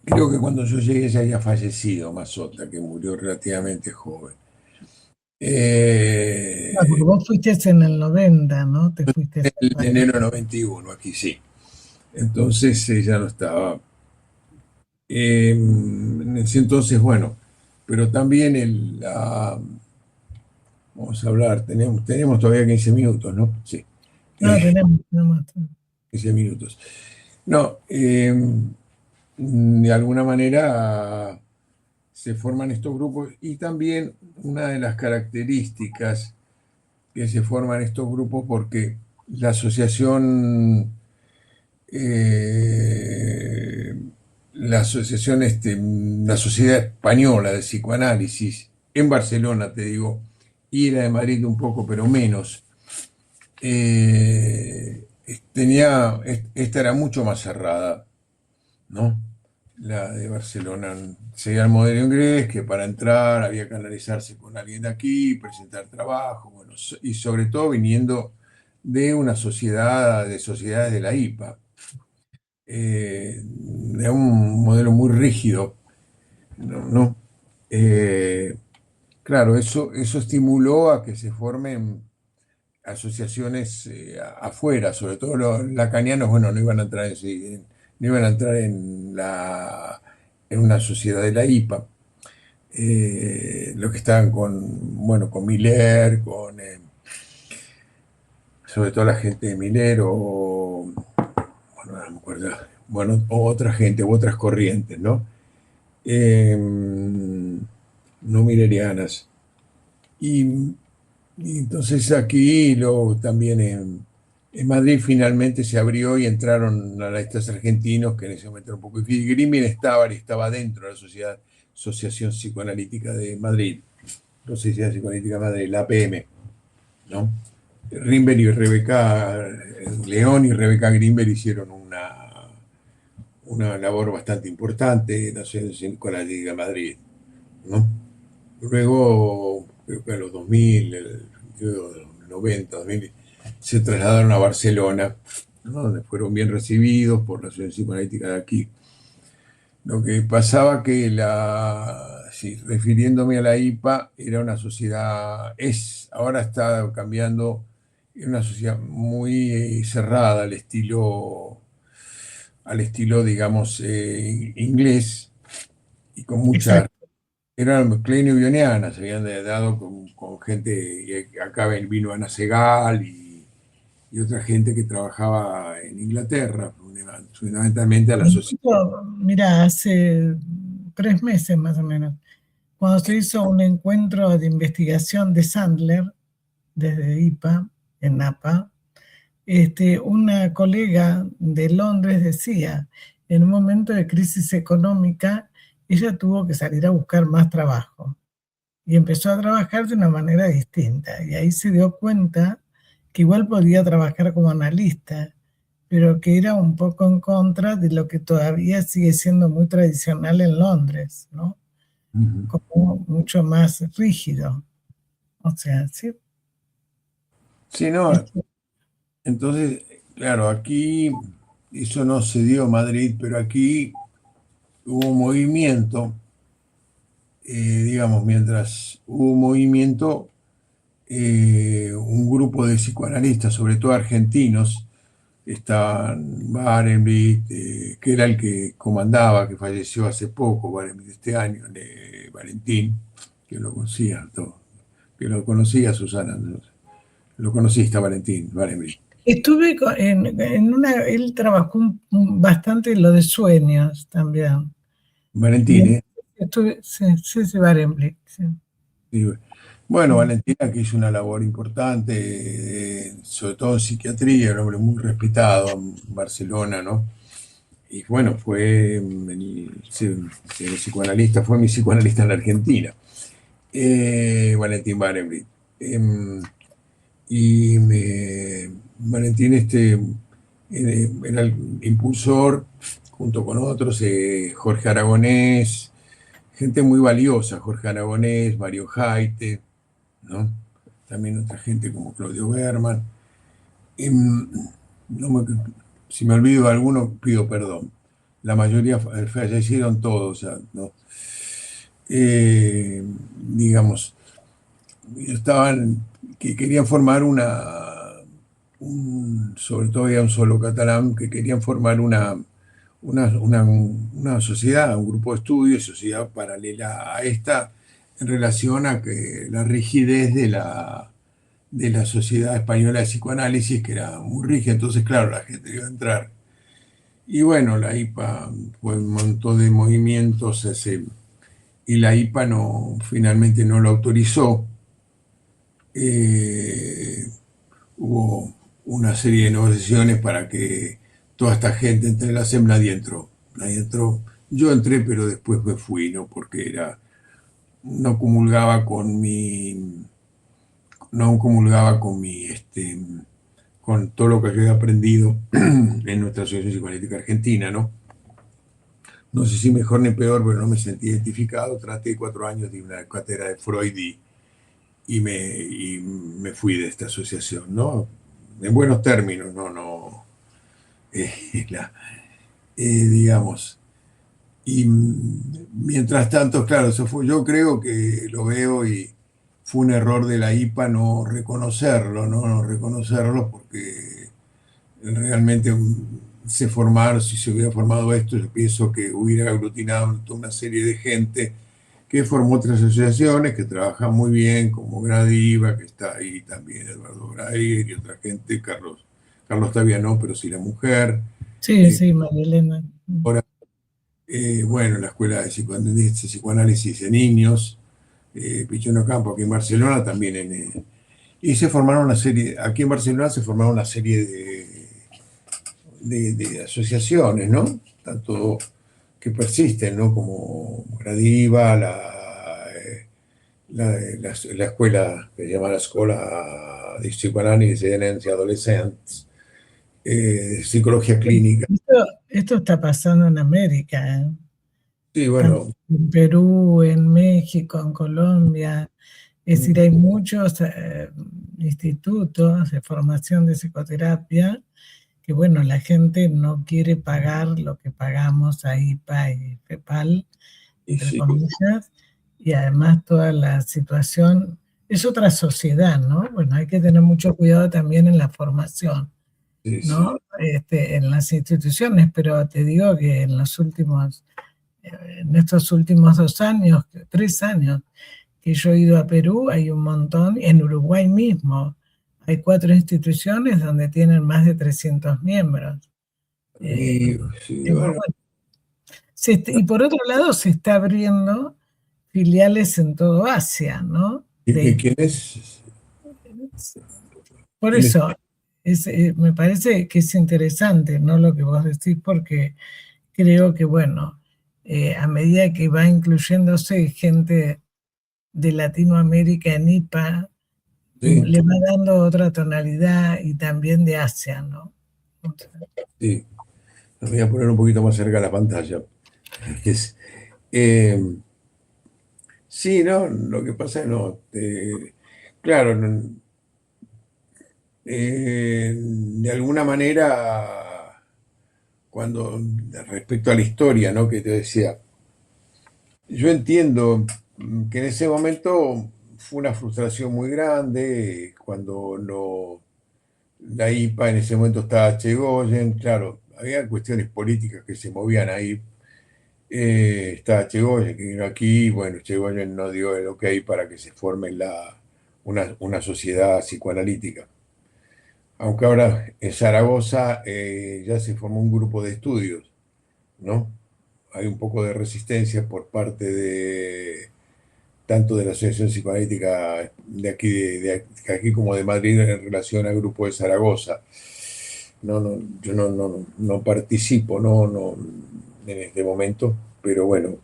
Creo que cuando yo llegué ya había fallecido Mazota, que murió relativamente joven. Porque vos fuiste en el 90, ¿no? Te fuiste en enero de 91, aquí sí. Entonces ya no estaba. En ese entonces, pero también vamos a hablar, tenemos todavía 15 minutos, ¿no? Sí. No, tenemos 15 minutos. No, de alguna manera se forman estos grupos, y también una de las características que se forman estos grupos, porque la asociación, la Sociedad Española de Psicoanálisis en Barcelona, te digo, y la de Madrid un poco, pero menos, esta era mucho más cerrada, ¿no? La de Barcelona seguía el modelo inglés, que para entrar había que analizarse con alguien de aquí, presentar trabajo, y sobre todo viniendo de una sociedades de la IPA. Era un modelo muy rígido, ¿no? Claro, eso estimuló a que se formen asociaciones afuera, sobre todo los lacanianos, bueno, no iban a entrar no iban a entrar en una sociedad de la IPA. Los que estaban bueno, con Miller, sobre todo la gente de Miller, bueno, no me acuerdo, bueno, o otra gente, u otras corrientes, ¿no? No millerianas. Y entonces aquí, luego también en Madrid finalmente se abrió y entraron analistas argentinos, que en ese momento era un poco difícil. Grimmin estaba dentro de la Asociación Psicoanalítica de Madrid, la Sociedad Psicoanalítica de Madrid, la APM, ¿no? Grimberg y Rebeca León y Rebeca Grimberg hicieron una labor bastante importante en la Sociedad Psicoanalítica de Madrid, ¿no? Luego, creo que a los 2000, los 90, 2000, se trasladaron a Barcelona, ¿no? Donde fueron bien recibidos por la Asociación Psicoanalítica de aquí. Lo que pasaba que sí, refiriéndome a la IPA, era una sociedad, ahora está cambiando, es una sociedad muy cerrada al estilo, digamos, inglés, y con muchas. Exacto. Eran clenio-bionianas, se habían dado con gente, y acá vino Ana Segal y otra gente que trabajaba en Inglaterra, fundamentalmente a la sociedad. Mira, hace 3 meses más o menos, cuando se hizo un encuentro de investigación de Sandler desde IPA, en Napa, una colega de Londres decía, en un momento de crisis económica, ella tuvo que salir a buscar más trabajo y empezó a trabajar de una manera distinta. Y ahí se dio cuenta que igual podía trabajar como analista, pero que era un poco en contra de lo que todavía sigue siendo muy tradicional en Londres, ¿no? Como mucho más rígido. O sea, sí. Sí, no, entonces, claro, aquí eso no se dio en Madrid, pero aquí hubo un movimiento, digamos, mientras hubo un movimiento, un grupo de psicoanalistas, sobre todo argentinos, estaban Barenblith, que era el que comandaba, que falleció hace poco, Barenblith, este año, Valentín, que lo conocía, que lo conocía Susana, lo conociste a Valentín, Barenblith. Estuve él trabajó bastante en lo de sueños también. Valentín, ¿eh? Sí, Barenblick, sí. Sí. Bueno, Valentina, que hizo una labor importante, sobre todo en psiquiatría, un hombre muy respetado en Barcelona, ¿no? Y bueno, el psicoanalista, fue mi psicoanalista en la Argentina, Valentín Barenblith. Y Valentín era el impulsor, junto con otros, Jorge Aragonés, gente muy valiosa, Jorge Aragonés, Mario Jaite, ¿no? También otra gente como Claudio Berman. Si me olvido de alguno, pido perdón. La mayoría fallecieron todos, ¿no? Digamos, estaban, que querían formar sobre todo había un solo catalán, que querían formar una sociedad, un grupo de estudio, sociedad paralela a esta, en relación a que la rigidez de la Sociedad Española de Psicoanálisis, que era muy rígida, entonces claro, la gente iba a entrar. Y bueno, la IPA fue un montón de movimientos, y la IPA finalmente no lo autorizó. Hubo una serie de negociaciones para que toda esta gente entre en la SEM. Nadie entró. Yo entré, pero después me fui, ¿no? Porque no comulgaba con con todo lo que yo he aprendido en nuestra Asociación Psicoanalítica Argentina, ¿no? No sé si mejor ni peor, pero no me sentí identificado. Traté 4 años de una cátedra de Freud y me fui de esta asociación, ¿no? En buenos términos, no, digamos. Y mientras tanto, claro, yo creo que lo veo y fue un error de la IPA no reconocerlo, ¿no? No reconocerlo porque realmente si se hubiera formado esto, yo pienso que hubiera aglutinado toda una serie de gente que formó otras asociaciones que trabajan muy bien, como Gradiva, que está ahí también, Eduardo Brayer y otra gente, Carlos Tavia no, pero sí la mujer. Sí, sí, María Elena. Ahora, bueno, la Escuela de Psicoanálisis de Niños, Pichuno Campo, aquí en Barcelona también. Y se formaron una serie, aquí en Barcelona se formaron una serie de asociaciones, ¿no? Tanto que persisten, ¿no? Como Gradiva, la escuela que se llama la Escuela de Psicoanálisis de Nenes y Adolescentes, Psicología Clínica. Esto está pasando en América, ¿eh? Sí, bueno. En Perú, en México, en Colombia. Es decir, hay muchos institutos de formación de psicoterapia que, bueno, la gente no quiere pagar lo que pagamos a IPA y FEPAL, entre Sí, comillas, y además toda la situación es otra sociedad, ¿no? Bueno, hay que tener mucho cuidado también en la formación, sí, sí. ¿no? En las instituciones, pero te digo que en estos últimos 2 años, 3 años, que yo he ido a Perú, hay un montón, en Uruguay mismo, hay 4 instituciones donde tienen más de 300 miembros. Y, sí, Es muy bueno, bueno. Y por otro lado, se está abriendo filiales en todo Asia, ¿no? ¿quién es? Por ¿Quién es? eso, me parece que es interesante, ¿no? Lo que vos decís, porque creo que, bueno, a medida que va incluyéndose gente de Latinoamérica en IPA, Sí, le va dando otra tonalidad y también de Asia, ¿no? sí. Me voy a poner un poquito más cerca de la pantalla. Es, eh, sí, ¿no? Lo que pasa es, no. Claro, de alguna manera, respecto a la historia, ¿no? Que te decía, yo entiendo que en ese momento fue una frustración muy grande cuando la IPA en ese momento estaba Chegoyen, claro, había cuestiones políticas que se movían ahí. Estaba Chegoyen, que vino aquí, bueno, Chegoyen no dio el ok para que se forme una sociedad psicoanalítica. Aunque ahora en Zaragoza ya se formó un grupo de estudios, ¿no? Hay un poco de resistencia por parte de tanto de la Asociación Psicoanalítica de aquí, de aquí como de Madrid en relación al grupo de Zaragoza. Yo no participo, en este momento, pero bueno,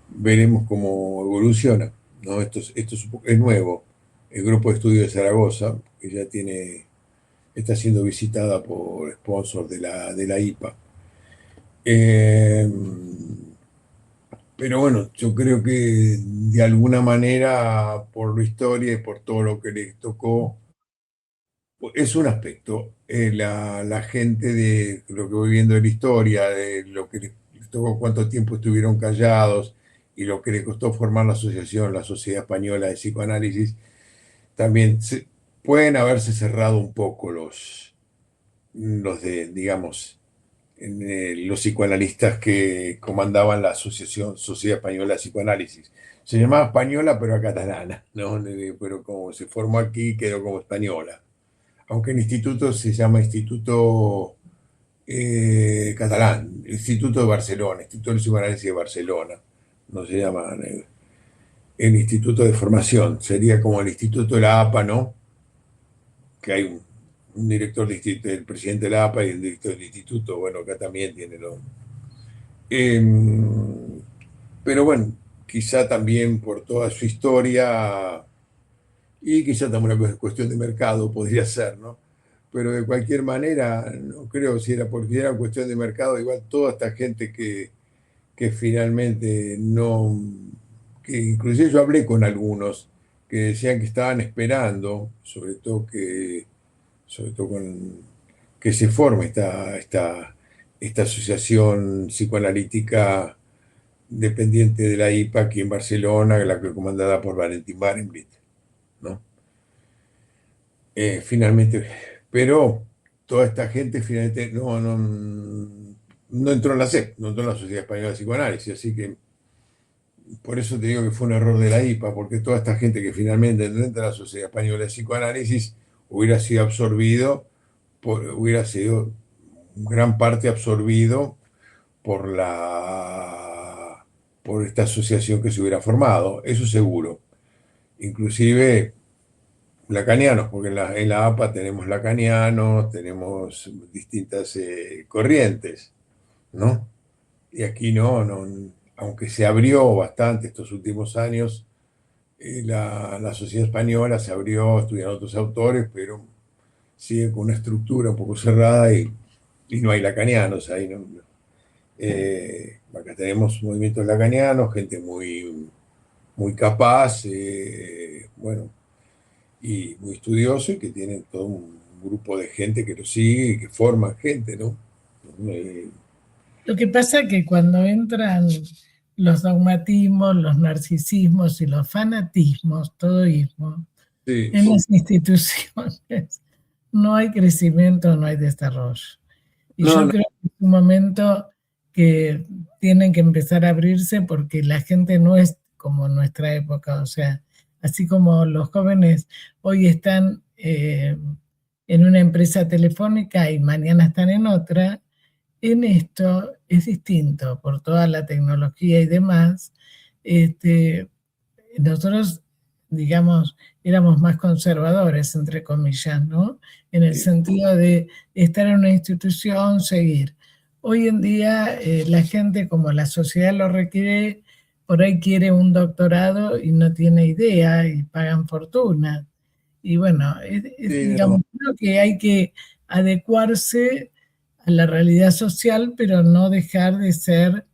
veremos cómo evoluciona, ¿no? Es nuevo. El grupo de estudio de Zaragoza, que ya está siendo visitada por sponsors de la IPA. Eh, pero bueno, yo creo que de alguna manera, por la historia y por todo lo que les tocó, es un aspecto. La gente de lo que voy viendo de la historia, de lo que les tocó, cuánto tiempo estuvieron callados y lo que les costó formar la asociación, la Sociedad Española de Psicoanálisis, también pueden haberse cerrado un poco digamos, los psicoanalistas que comandaban la Asociación Sociedad Española de Psicoanálisis. Se llamaba española, pero era catalana, ¿no? Pero como se formó aquí, quedó como española. Aunque el instituto se llama Instituto Catalán, Instituto de Barcelona, Instituto de Psicoanálisis de Barcelona. No se llama el Instituto de Formación, sería como el Instituto de la APA, ¿no? Que hay un director el presidente de la APA y el director del instituto, bueno, acá también tiene lo. Eh, pero bueno, quizá también por toda su historia y quizá también una cuestión de mercado podría ser, ¿no? Pero de cualquier manera, no creo si era porque era cuestión de mercado, igual toda esta gente que finalmente no, que inclusive yo hablé con algunos que decían que estaban esperando, sobre todo que se forme esta asociación psicoanalítica dependiente de la IPA aquí en Barcelona, la que comandada por Valentín Barenblit, ¿no? Finalmente, pero toda esta gente finalmente no entró en la SEP, no entró en la Sociedad Española de Psicoanálisis, así que por eso te digo que fue un error de la IPA, porque toda esta gente que finalmente no entra en la Sociedad Española de Psicoanálisis hubiera sido absorbido, hubiera sido gran parte absorbido por por esta asociación que se hubiera formado, eso seguro. Inclusive lacanianos, porque en la APA tenemos lacanianos, tenemos distintas corrientes, ¿no? Y aquí aunque se abrió bastante estos últimos años, la sociedad española se abrió, estudiaron otros autores, pero sigue con una estructura un poco cerrada y no hay lacanianos ahí, ¿no? Acá tenemos movimientos lacanianos, gente muy capaz, bueno, y muy estudioso, y que tienen todo un grupo de gente que lo sigue y que forman gente, ¿no? Lo que pasa es que cuando entran los dogmatismos, los narcisismos y los fanatismos, todoísmo, Sí, en las instituciones no hay crecimiento, no hay desarrollo. Y yo no, creo que es un momento que tienen que empezar a abrirse porque la gente no es como en nuestra época, o sea, así como los jóvenes hoy están en una empresa telefónica y mañana están en otra, en esto es distinto por toda la tecnología y demás. Nosotros, digamos, éramos más conservadores, entre comillas, ¿no? En el sí. sentido de estar en una institución, seguir. Hoy en día la gente, como la sociedad lo requiere, por ahí quiere un doctorado y no tiene idea y pagan fortuna. Y bueno, Sí, no, digamos, creo que hay que adecuarse a la realidad social, pero no dejar de ser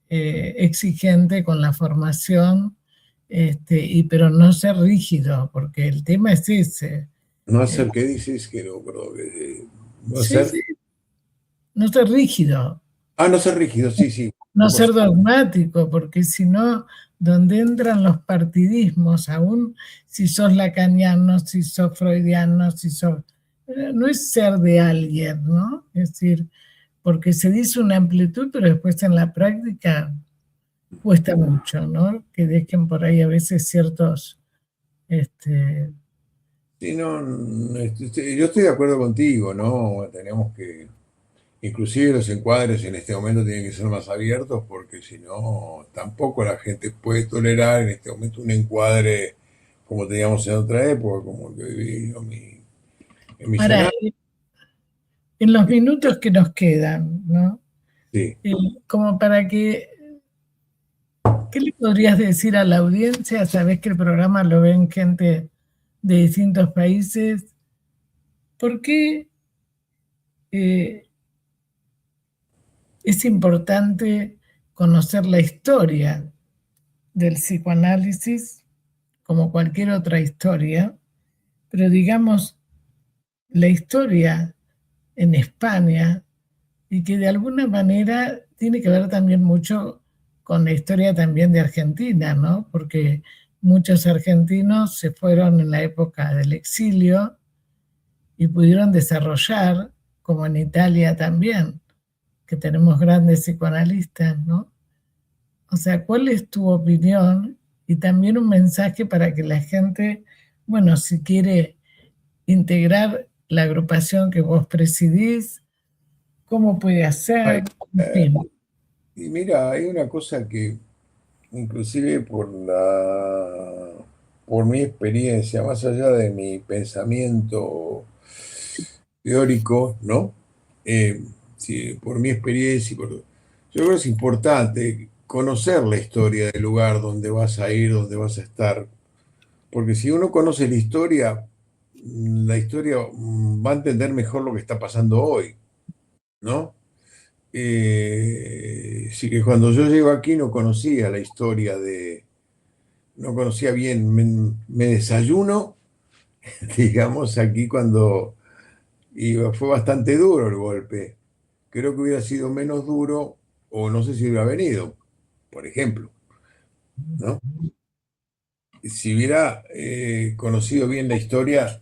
exigente con la formación, pero no ser rígido, porque el tema es ese. no hacer, ¿qué dices? Que no, perdón, no Sí, hacer. sí, no ser rígido, Ah, no ser rígido, sí, sí. no ser dogmático, porque si no, donde entran los partidismos, aún si sos lacaniano, si sos freudiano, si sos... No es ser de alguien, ¿no? Es decir, porque se dice una amplitud, pero después en la práctica cuesta mucho, ¿no? Que dejen por ahí a veces ciertos... Sí, yo estoy de acuerdo contigo, ¿no? Tenemos que, inclusive los encuadres en este momento tienen que ser más abiertos, porque si no, tampoco la gente puede tolerar en este momento un encuadre como teníamos en otra época, como el que viví yo en mi Ahora, análisis. en los minutos que nos quedan, ¿no? Sí. Como para que, ¿qué le podrías decir a la audiencia? Sabés que el programa lo ven gente de distintos países. ¿Por qué es importante conocer la historia del psicoanálisis como cualquier otra historia? Pero digamos, la historia en España y que de alguna manera tiene que ver también mucho con la historia también de Argentina, ¿no? Porque muchos argentinos se fueron en la época del exilio y pudieron desarrollar, como en Italia también, que tenemos grandes psicoanalistas, ¿no? O sea, ¿cuál es tu opinión? Y también un mensaje para que la gente, bueno, si quiere integrar la agrupación que vos presidís, ¿cómo puede Ay, hacer? En eh, fin. y mira, hay una cosa que, inclusive por mi experiencia, más allá de mi pensamiento teórico, ¿no? Sí, por mi experiencia, yo creo que es importante conocer la historia del lugar donde vas a ir, donde vas a estar, porque si uno conoce la historia va a entender mejor lo que está pasando hoy, ¿no? Sí, que cuando yo llego aquí no conocía la historia no conocía bien, me desayuno, digamos, aquí cuando fue bastante duro el golpe. Creo que hubiera sido menos duro, o no sé si hubiera venido, por ejemplo, ¿no? Si hubiera conocido bien la historia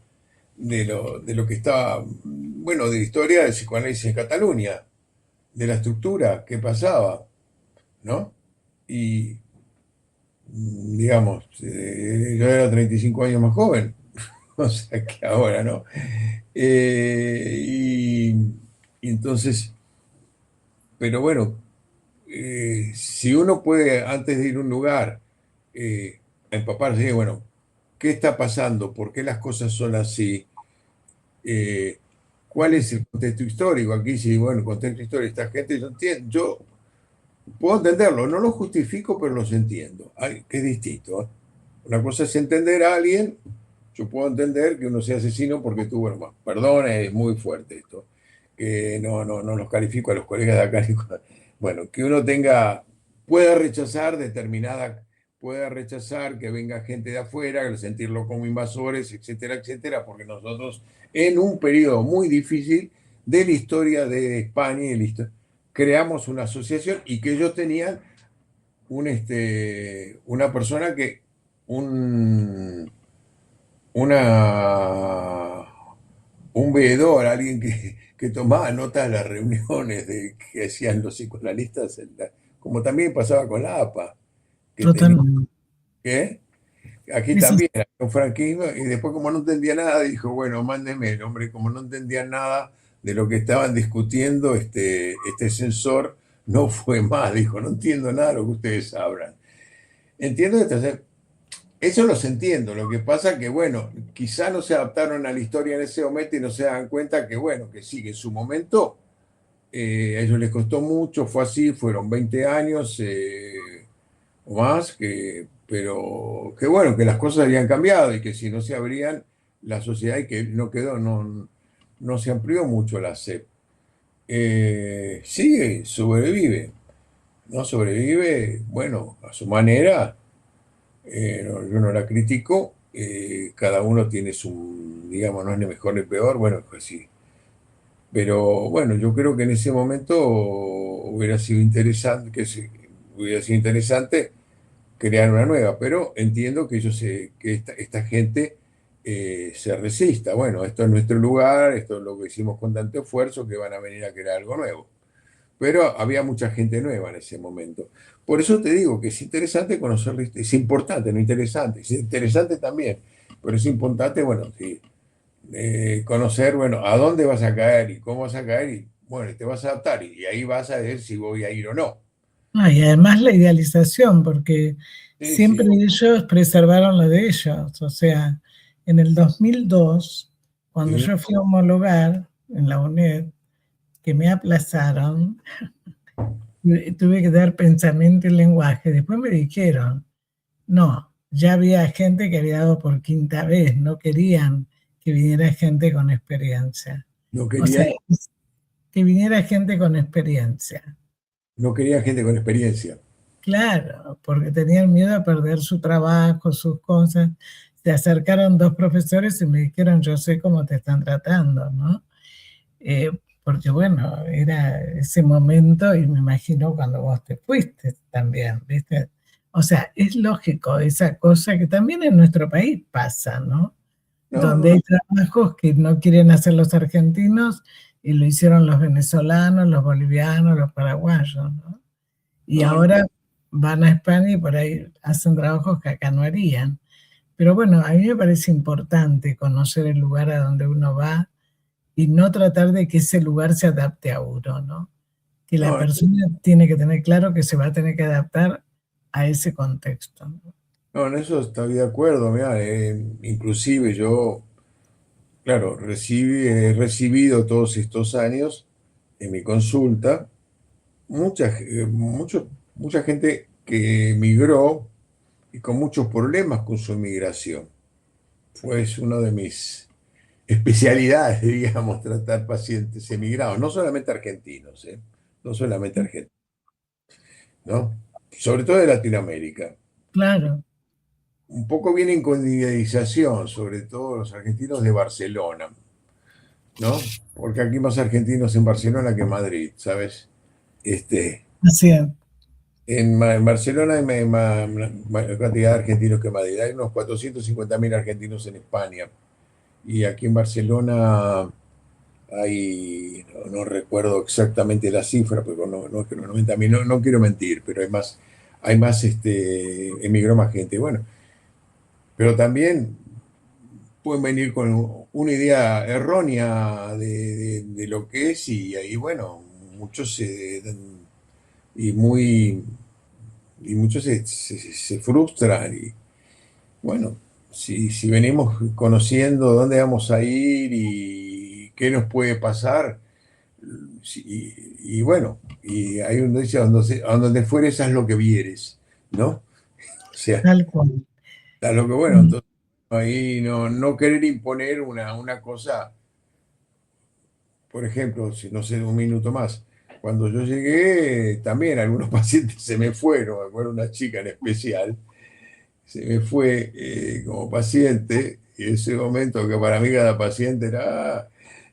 de lo que estaba, bueno, de la historia del psicoanálisis en Cataluña, de la estructura, qué pasaba, ¿no? Y, digamos, yo era 35 años más joven, o sea que ahora, ¿no? Y entonces, pero bueno, si uno puede, antes de ir a un lugar, empaparse, bueno, ¿qué está pasando? ¿Por qué las cosas son así? Eh, ¿Cuál es el contexto histórico? Aquí sí, bueno, el contexto histórico, esta gente, yo puedo entenderlo, no lo justifico, pero los entiendo, que es distinto, ¿eh? Una cosa es entender a alguien, yo puedo entender que uno sea asesino porque tuvo, bueno, perdón, es muy fuerte esto, que no los califico a los colegas de acá, bueno, que uno pueda rechazar pueda rechazar que venga gente de afuera, sentirlo como invasores, etcétera, etcétera, porque nosotros en un periodo muy difícil de la historia de España y de la historia, creamos una asociación y que ellos tenían una persona un, una, un veedor, alguien que tomaba notas de las reuniones que hacían los psicoanalistas, como también pasaba con la APA, que tenía, Totalmente. ¿qué? Aquí Eso es también, con franquismo, y después como no entendía nada, dijo, bueno, mándeme el hombre, como no entendía nada de lo que estaban discutiendo, este censor no fue más, dijo, no entiendo nada de lo que ustedes hablan. Entiendo esto, eso los entiendo, lo que pasa que, bueno, quizá no se adaptaron a la historia en ese momento y no se dan cuenta que, bueno, que sí, que en su momento a ellos les costó mucho, fue así, fueron 20 años o más, pero que bueno, que las cosas habían cambiado y que si no se abrían la sociedad y que no quedó, no se amplió mucho la CEP. Sigue, sobrevive, ¿no? Sobrevive, bueno, a su manera, yo no la critico, cada uno tiene su, digamos, no es ni mejor ni peor, bueno, pues sí. Pero bueno, yo creo que en ese momento hubiera sido interesante, hubiera sido interesante crear una nueva, pero entiendo que que esta gente se resista. Bueno, esto es nuestro lugar, esto es lo que hicimos con tanto esfuerzo, que van a venir a crear algo nuevo. Pero había mucha gente nueva en ese momento. Por eso te digo que es interesante conocer, es importante, no interesante, es interesante también, pero es importante, bueno, sí, conocer, bueno, a dónde vas a caer y cómo vas a caer y, bueno, te vas a adaptar y ahí vas a ver si voy a ir o no. Y además la idealización, porque Sí, siempre sí, ellos preservaron lo de ellos. O sea, en el 2002, cuando sí. yo fui a homologar en la UNED, que me aplazaron, tuve que dar pensamiento y lenguaje. Después me dijeron, no, ya había gente que había dado por quinta vez, no querían que viniera gente con experiencia. No O sea, querían, que viniera gente con experiencia. no querían gente con experiencia. Claro, porque tenían miedo a perder su trabajo, sus cosas. Se acercaron dos profesores y me dijeron, yo sé cómo te están tratando, ¿no? Porque bueno, era ese momento y me imagino cuando vos te fuiste también, ¿viste? O sea, es lógico esa cosa que también en nuestro país pasa, ¿no? No, Donde no, hay trabajos que no quieren hacer los argentinos y lo hicieron los venezolanos, los bolivianos, los paraguayos, ¿no? Y no, no. ahora van a España y por ahí hacen trabajos que acá no harían. Pero bueno, a mí me parece importante conocer el lugar a donde uno va y no tratar de que ese lugar se adapte a uno, ¿no? Que la No, persona tiene que tener claro que se va a tener que adaptar a ese contexto, ¿no? no, en eso estoy de acuerdo, mira, inclusive yo, claro, he recibido todos estos años en mi consulta mucha gente que emigró y con muchos problemas con su migración. Fue una de mis especialidades, digamos, tratar pacientes emigrados, no solamente argentinos, no solamente argentinos, ¿no? Sobre todo de Latinoamérica. Claro, Un poco vienen con idealización, sobre todo los argentinos de Barcelona, ¿no? Porque aquí hay más argentinos en Barcelona que en Madrid, ¿sabes? Este, así es. En Barcelona hay más cantidad de argentinos que en Madrid. Hay unos 450.000 argentinos en España. Y aquí en Barcelona hay, no recuerdo exactamente la cifra, pero no, que no, 90.000, no quiero mentir, pero hay más, emigró más gente. Bueno, pero también pueden venir con una idea errónea de lo que es y ahí, bueno, muchos se, y muy, y muchos se frustran y bueno, si venimos conociendo dónde vamos a ir y qué nos puede pasar, y bueno, y hay un dice, a donde fueres, haz lo que vieres, ¿no? O sea, Tal cual. haz lo que bueno, Mm. entonces ahí no querer imponer una cosa, por ejemplo, si no sé, un minuto más. Cuando yo llegué, también algunos pacientes se me fueron, me acuerdo una chica en especial, se me fue como paciente, y ese momento que para mí cada paciente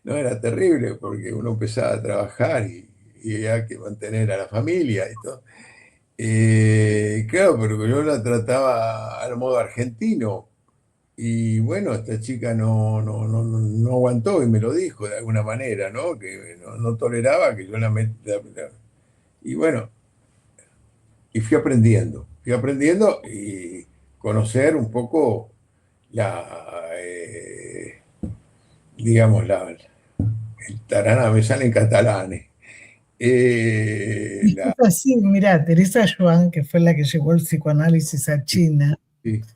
no era terrible, porque uno empezaba a trabajar y había que mantener a la familia y todo. Claro, pero yo la trataba al modo argentino, y bueno, esta chica no aguantó y me lo dijo de alguna manera, ¿no? Que no toleraba que yo y bueno, y fui aprendiendo y conocer un poco la, digamos, el taraná, me sale en catalán. Es que es así, mira, Teresa Joan, que fue la que llevó el psicoanálisis a Sí, China, sí,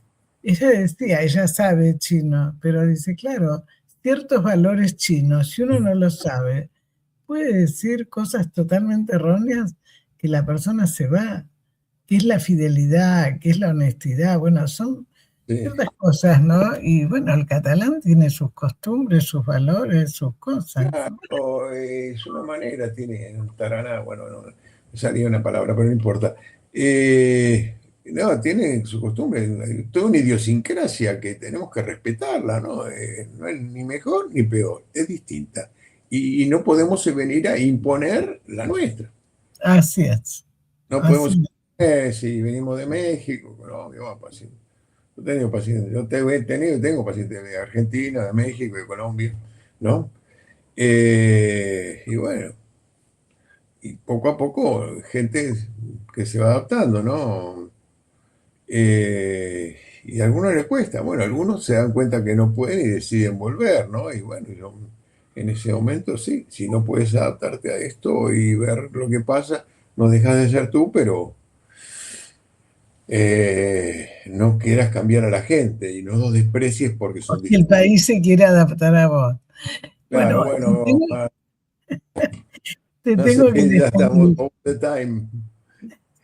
ella decía, ella sabe chino, pero dice, claro, ciertos valores chinos, si uno no los sabe, puede decir cosas totalmente erróneas que la persona se va, que es la fidelidad, que es la honestidad, bueno, son sí. ciertas cosas, ¿no? Y bueno, el catalán tiene sus costumbres, sus valores, sus cosas, ¿no? Claro, es una manera, tiene un taraná, bueno, no me salía una palabra, pero no importa. No, tiene su costumbre, toda una idiosincrasia que tenemos que respetarla, ¿no? No es ni mejor ni peor, es distinta. Y no podemos venir a imponer la nuestra. Así es, No podemos, así es. si venimos de México, Colombia, vamos, paciente. Yo he tenido pacientes, he tenido y tengo pacientes de Argentina, de México, de Colombia, ¿no? Y bueno, y poco a poco gente que se va adaptando, ¿no? Y a algunos les cuesta, bueno, algunos se dan cuenta que no pueden y deciden volver, ¿no? Y bueno, yo en ese momento sí, si no puedes adaptarte a esto y ver lo que pasa, no dejas de ser tú, pero no quieras cambiar a la gente y no los desprecies porque O son si el distintos. país se quiere adaptar a vos. Claro, Bueno, bueno, te no sé, tengo que ya estamos despedir. all the time.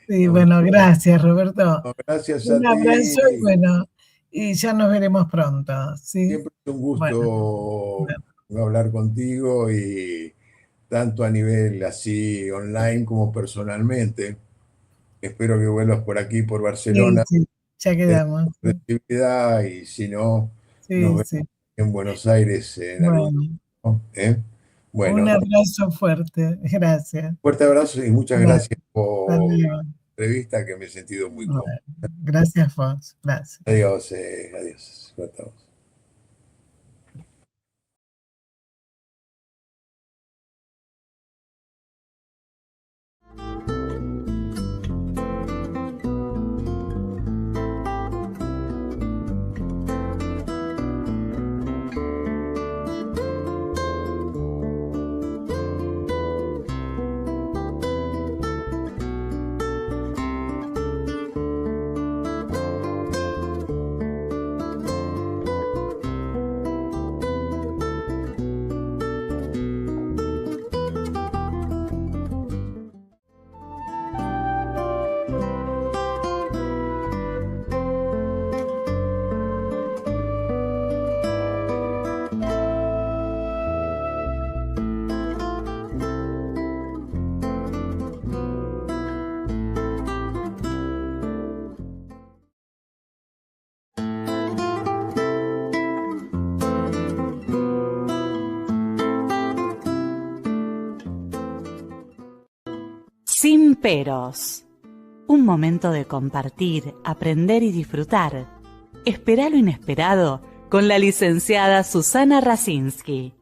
Sí, No, bueno, gracias, Roberto. no, gracias Un a abrazo y ti. bueno, y ya nos veremos pronto, ¿sí? Siempre es un Bueno, gusto bueno, hablar contigo y tanto a nivel así online como personalmente. Espero que vuelvas por aquí, por sí, Barcelona, sí, ya en quedamos. la actividad y si no, nos Sí, vemos sí. en Buenos Aires en algún Bueno, momento, ¿eh? un Bueno, abrazo fuerte. Gracias. fuerte abrazo y muchas Bueno, gracias hasta por luego. la entrevista que me he sentido muy Bueno, cómodo. gracias, vos. Gracias. Adiós, adiós. Fuerte abrazo. Sin peros. Un momento de compartir, aprender y disfrutar. Espera lo inesperado con la licenciada Susana Rasinski.